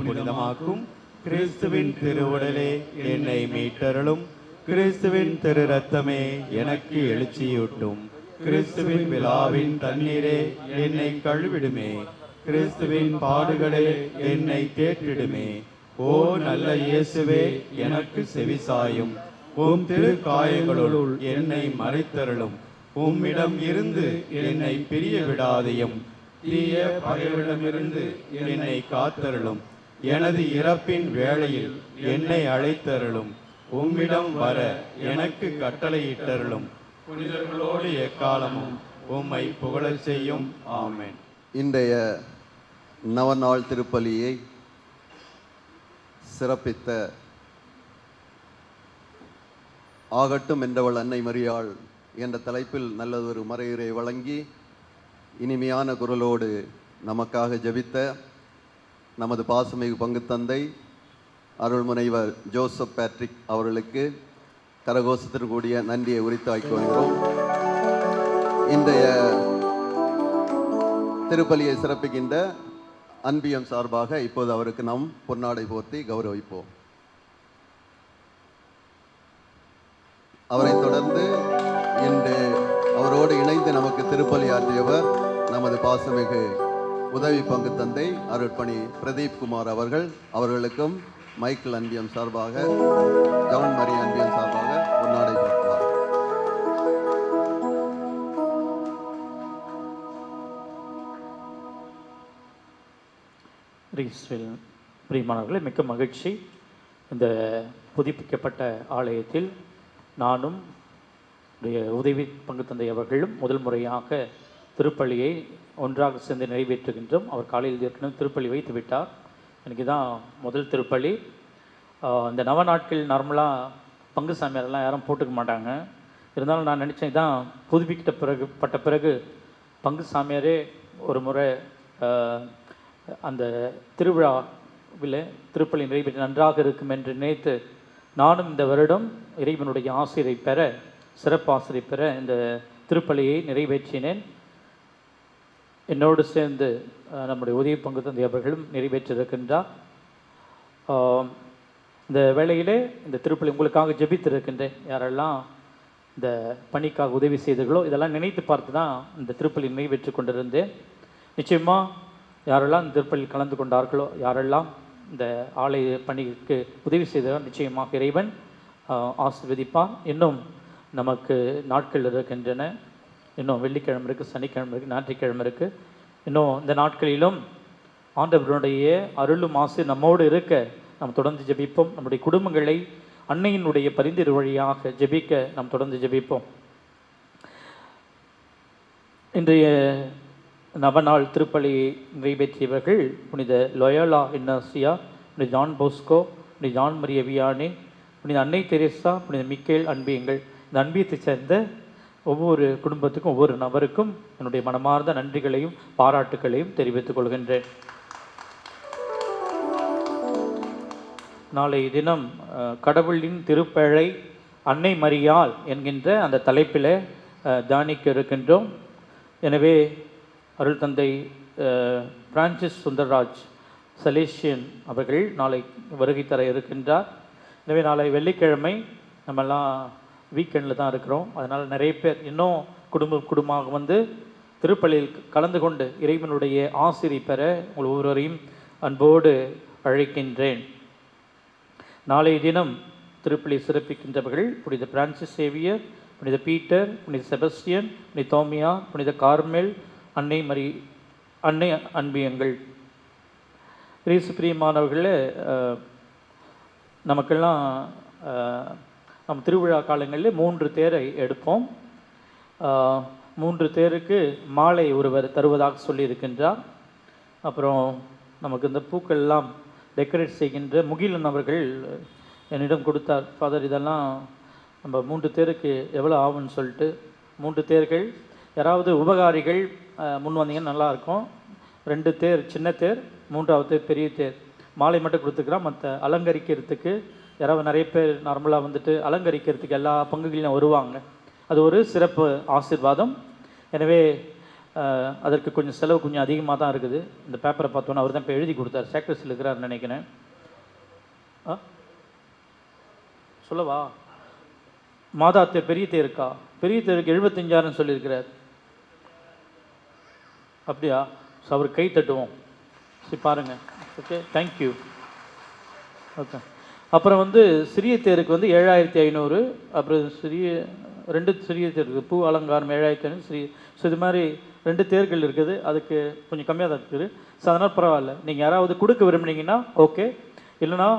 புனிதமாக்கும். கிறிஸ்துவின் திருவுடலே என்னை மீட்டருளும். கிறிஸ்துவின் திரு ரத்தமே எனக்கு எழுச்சியூட்டும். கிறிஸ்துவின் விழாவின் தண்ணீரே என்னை கழுவிடுமே. கிறிஸ்துவின் பாடுகளே என்னை தேற்றிடுமே. ஓ நல்ல இயேசுவே, எனக்கு செவிசாயும். உம் திரு காயங்களுள் என்னை மறைத்தருளும். உம்மிடம் இருந்து என்னை பிரிய விடாதையும். தீய பகைவரிடமிருந்து என்னை காத்தருளும். எனது இறப்பின் வேளையில் என்னை அழைத்தருளும். உம்மிடம் வர எனக்கு கட்டளையிட்டருளும். புனிதர்களோடு எக்காலமும் உம்மை புகழச் செய்யும். ஆமென். இன்றைய நவநாள் திருப்பலியை சிறப்பித்த ஆகட்டும் என்றவள் அன்னை மரியாள் என்ற தலைப்பில் நல்லதொரு மறையுரை வழங்கி இனிமையான குரலோடு நமக்காக ஜெபித்த நமது பாசமிகு பங்கு தந்தை அருள்முனைவர் ஜோசப் பேட்ரிக் அவர்களுக்கு கரகோஷத்திற்கு கூடிய நன்றியை உரித்தாக்கி வருகிறோம். இன்றைய திருப்பலியை சிறப்பிக்கின்ற அன்பியம் சார்பாக இப்போது அவருக்கு நாம் பொன்னாடை போர்த்தி கௌரவிப்போம். அவரை தொடர்ந்து இன்று அவரோடு இணைந்து நமக்கு திருப்பலி ஆற்றியவர் நமது பாசமிகு உதவி பங்கு தந்தை அருட்பணி பிரதீப் குமார் அவர்களுக்கும் மைக்கேல் அன்பியம் சார்பாக, ஜான் மரி அன்பியம் சார்பாக பொன்னாடை போர்த்துவார். ரீஸ்வில் பிரியமானவர்களே, மிக்க மகிழ்ச்சி. இந்த புதுப்பிக்கப்பட்ட ஆலயத்தில் நானும் உதவி பங்கு தந்தை அவர்களும் முதல் முறையாக திருப்பலியை ஒன்றாக சேர்ந்து நிறைவேற்றுகின்றோம். அவர் காலையில் ஏற்கனவே திருப்பலி வைத்து விட்டார். எனக்கு தான் முதல் திருப்பலி. இந்த நவ நாட்கள் நார்மலாக பங்கு சாமியாரெல்லாம் யாரும் போட்டுக்க மாட்டாங்க. இருந்தாலும் நான் நினச்சேன், இதான் புதுப்பிக்கப்பட்ட பிறகு பங்கு சாமியாரே ஒரு முறை அந்த திருவிழாவில் திருப்பலி நிறைவேற்றி நன்றாக இருக்கும் என்று நினைத்து நானும் இந்த வருடம் இறைவனுடைய ஆசிரியை பெற, சிறப்பு ஆசிரியை பெற இந்த திருப்பலியை நிறைவேற்றினேன். என்னோடு சேர்ந்து நம்முடைய உதவி பங்கு தந்தை அவர்களும் நிறைவேற்றிருக்கின்றார். இந்த வேளையிலே இந்த திருப்பலி உங்களுக்காக ஜெபித்திருக்கின்றேன். யாரெல்லாம் இந்த பணிக்காக உதவி செய்தீர்களோ இதெல்லாம் நினைத்து பார்த்து தான் இந்த திருப்பலி நிறைவேற்றி கொண்டிருந்தேன். நிச்சயமாக யாரெல்லாம் இந்த திருப்பலியில் கலந்து கொண்டார்களோ, யாரெல்லாம் இந்த ஆலய பணிக்கு உதவி செய்தாரோ நிச்சயமாக இறைவன் ஆசீர்வதிப்பார். இன்னும் நமக்கு நாட்கள் இருக்கின்றன. இன்னும் வெள்ளிக்கிழமை இருக்குது, சனிக்கிழமை இருக்குது, ஞாயிற்றுக்கிழமை இருக்குது. இன்னும் இந்த நாட்களிலும் ஆண்டவருடைய அருளும் ஆசை நம்மோடு இருக்க நாம் தொடர்ந்து ஜெபிப்போம். நம்முடைய குடும்பங்களை அன்னையினுடைய பரிந்துரை வழியாக ஜெபிக்க நாம் தொடர்ந்து ஜெபிப்போம். இன்றைய நவநாள் திருப்பலியை நிறைவேற்றியவர்கள் புனித லொயோலா இன்னாசியா, புனித ஜான் போஸ்கோ, புனித ஜான் மரிய வியானி, புனித அன்னை தெரேசா, புனித மிக்கேல் அன்பியங்கள். இந்த அன்பியத்தை சேர்ந்த ஒவ்வொரு குடும்பத்துக்கும் ஒவ்வொரு நபருக்கும் என்னுடைய மனமார்ந்த நன்றிகளையும் பாராட்டுகளையும் தெரிவித்துக் கொள்கின்றேன். நாளை தினம் கடவுளின் திருப்பழை அன்னை மரியாள் என்கின்ற அந்த தலைப்பில் தியானிக்க இருக்கின்றோம். எனவே அருள் தந்தை பிரான்சிஸ் சுந்தர்ராஜ் சலேசியன் அவர்கள் நாளை வருகை தர இருக்கின்றார். எனவே நாளை வெள்ளிக்கிழமை நம்மெல்லாம் வீக்கெண்டில் தான் இருக்கிறோம். அதனால் நிறைய பேர் இன்னும் குடும்பமாக வந்து திருப்பலியில் கலந்து கொண்டு இறைவனுடைய ஆசிரியை பெற உங்கள் ஒவ்வொருவரையும் அன்போடு அழைக்கின்றேன். நாளைய தினம் திருப்பலி சிறப்பிக்கின்றவர்கள் புனித பிரான்சிஸ் சேவியர், புனித பீட்டர், புனித செபஸ்டியன், புனித தோமியா, புனித கார்மெல், அன்னை அன்பியங்கள். கிறிஸ்து பிரியமானவர்களே, நமக்கெல்லாம் நம்ம திருவிழா காலங்களில் 3 தேரை எடுப்போம். 3 தேருக்கு மாலை ஒருவர் தருவதாக சொல்லியிருக்கின்றார். அப்புறம் நமக்கு இந்த பூக்கள்லாம் டெக்கரேட் செய்கின்ற முகிலன் அவர்கள் என்னிடம் கொடுத்தார். ஃபாதர், இதெல்லாம் நம்ம 3 தேருக்கு எவ்வளோ ஆகும்னு சொல்லிட்டு 3 தேர்கள் யாராவது உபகாரிகள் முன் வந்தீங்கன்னா நல்லாயிருக்கும். 2 தேர் சின்ன தேர், 3ஆவது தேர் பெரிய தேர். மாலை மட்டும் கொடுத்துக்கிறோம். மற்ற அலங்கரிக்கிறதுக்கு யாராவது நிறைய பேர் நார்மலாக வந்துட்டு அலங்கரிக்கிறதுக்கு எல்லா பங்குகளிலும் வருவாங்க. அது ஒரு சிறப்பு ஆசீர்வாதம். எனவே அதற்கு கொஞ்சம் செலவு கொஞ்சம் அதிகமாக தான் இருக்குது. இந்த பேப்பரை பார்த்தோன்னா அவர் தான் இப்போ எழுதி கொடுத்தார், சேக்ரஸில் இருக்கிறாருன்னு நினைக்கிறேன். சொல்லவா? மாதா தேர் பெரிய தேருக்கா? பெரிய தேருக்கு 75,000 சொல்லியிருக்கிறார். அப்படியா? ஸோ அவர் கை தட்டுவோம். சரி பாருங்கள். Okay, thank you. ஓகே. அப்புறம் வந்து சிறிய தேருக்கு வந்து 7,500. அப்புறம் 2 சிறிய தேருக்கு பூ அலங்காரம் 7,500. ஸோ இது மாதிரி 2 தேர்கள் இருக்குது. அதுக்கு கொஞ்சம் கம்மியாக தான் இருக்குது. ஸோ அதனால் பரவாயில்ல. நீங்கள் யாராவது கொடுக்க விரும்புனீங்கன்னா ஓகே, இல்லைனா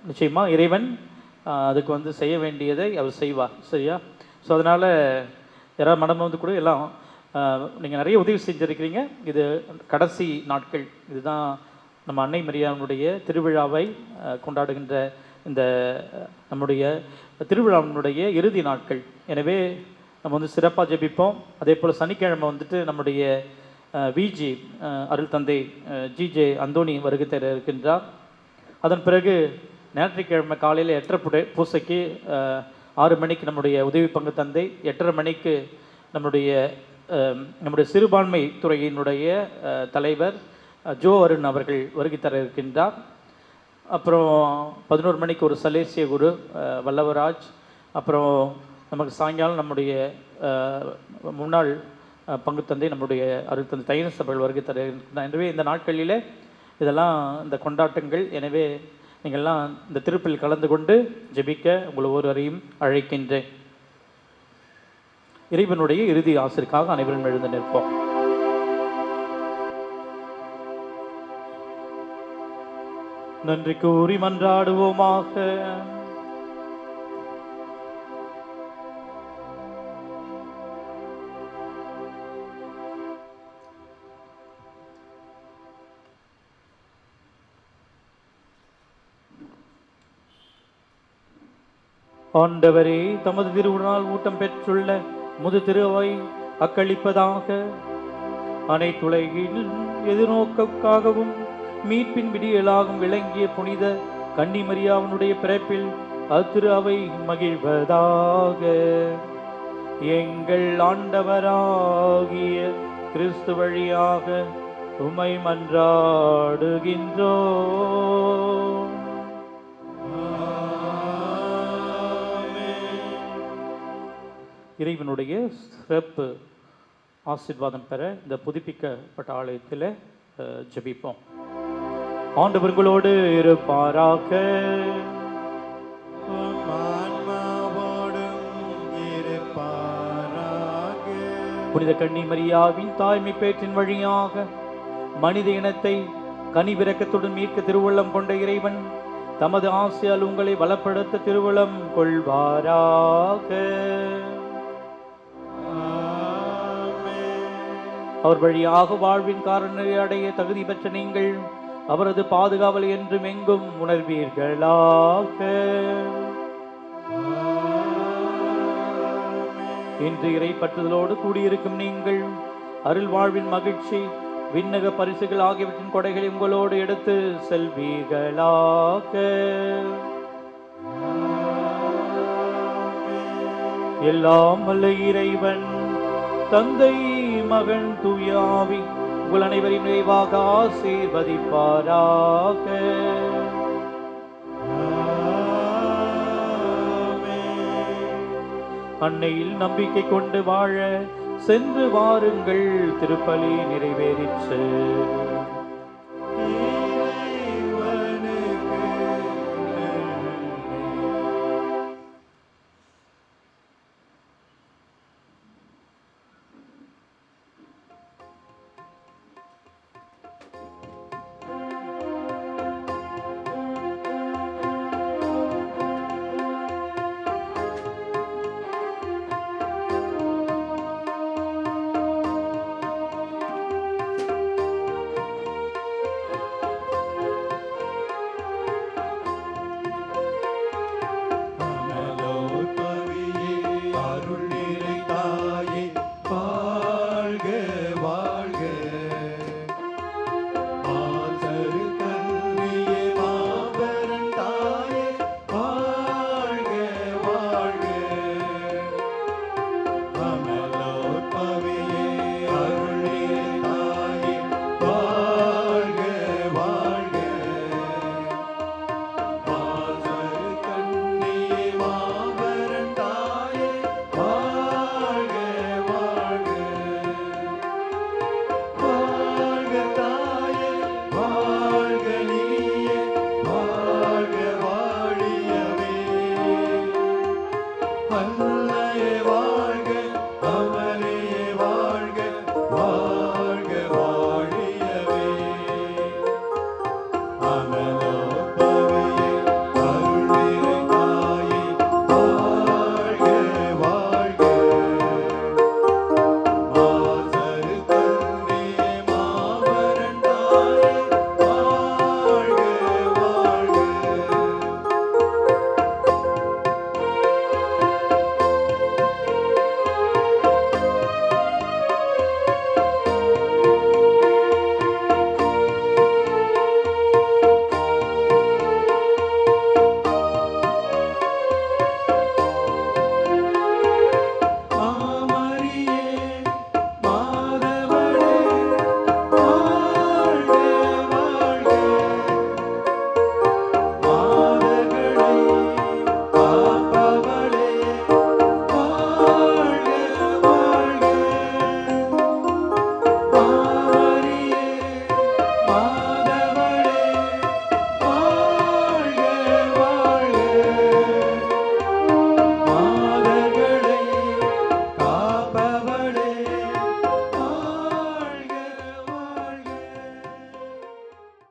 நிச்சயமாக இறைவன் அதுக்கு வந்து செய்ய வேண்டியதை அவர் செய்வார். சரியா? ஸோ அதனால் யாராவது மனம் வந்து கூட எல்லாம் நீங்கள் நிறைய உதவி செஞ்சுருக்கிறீங்க. இது கடைசி நாட்கள். இதுதான் நம்ம அன்னை மரியாவினுடைய திருவிழாவை கொண்டாடுகின்ற இந்த நம்முடைய திருவிழாவினுடைய இறுதி நாட்கள். எனவே நம்ம வந்து சிறப்பாக ஜெபிப்போம். அதே போல் சனிக்கிழமை வந்துட்டு நம்முடைய விஜி அருள் தந்தை ஜிஜே அந்தோணி வருகை தர இருக்கின்றார். அதன் பிறகு ஞாயிற்றுக்கிழமை காலையில் 8:30 பூசைக்கு 6 மணிக்கு நம்முடைய உதவி பங்கு தந்தை, 8:30 மணிக்கு நம்முடைய சிறுபான்மை துறையினுடைய தலைவர் ஜோ அருண் அவர்கள் வருகை தர இருக்கின்றார். அப்புறம் 11 மணிக்கு ஒரு சலேசிய குரு வல்லவராஜ். அப்புறம் நமக்கு சாயங்காலம் நம்முடைய முன்னாள் பங்கு தந்தை நம்முடைய அருள் தந்தை தைனஸ் அவர்கள் வருகை தர இருக்கின்றார். எனவே இந்த நாட்களில் இதெல்லாம் இந்த கொண்டாட்டங்கள். எனவே நீங்கள்லாம் இந்த திருப்பில் கலந்து கொண்டு ஜெபிக்க உங்கள் ஒவ்வொருவரையும் அழைக்கின்றேன். இறைவனுடைய இறுதி ஆசிற்காக அனைவரும் எழுந்து நிற்போம். நன்றி கூறி மன்றாடுவோமாக. ஆண்டவரே, தமது திருவுணால் ஊட்டம் பெற்றுள்ள முது திருவை அக்களிப்பதாக. அனைத்துலகில் எதிர்நோக்காகவும் மீட்பின் விடியலாகவும் விளங்கிய புனித கன்னிமரியாவினுடைய பிறப்பில் அத்திரு அவை மகிழ்வதாக. எங்கள் ஆண்டவராகிய கிறிஸ்து வழியாக உம்மை மன்றாடுகின்றோம். இறைவனுடைய சிறப்பு ஆசீர்வாதம் பெற இந்த புதுப்பிக்கப்பட்ட ஆலயத்தில் ஜெபிப்போம். ஆண்டவர்களோடு இருப்பாராக. புனித கன்னிமரியாவின் தாய்மை பேற்றின் வழியாக மனித இனத்தை கனிவிரக்கத்துடன் மீட்க திருவுள்ளம் கொண்ட இறைவன் தமது ஆசையால் உங்களை பலப்படுத்த திருவுள்ளம் கொள்வாராக. அவர் வழியாக வாழ்வின் காரணத்தை அடைய தகுதி பெற்ற நீங்கள் அவரது பாதுகாவல் என்றும் எங்கும் உணர்வீர்களாக. இன்று இறை பற்றுதலோடு கூடியிருக்கும் நீங்கள் அருள் வாழ்வின் மகிழ்ச்சி விண்ணக பரிசுகள் ஆகியவற்றின் கொடைகளை உங்களோடு எடுத்து செல்வீர்களாக. எல்லாம் வல்ல இறைவன் தந்தை மகன் தூயாவி உங்கள் அனைவரின் நிறைவாக ஆசீர்வதிப்பாராக. அன்னையில் நம்பிக்கை கொண்டு வாழ சென்று வாருங்கள். திருப்பலி நிறைவேறிற்று.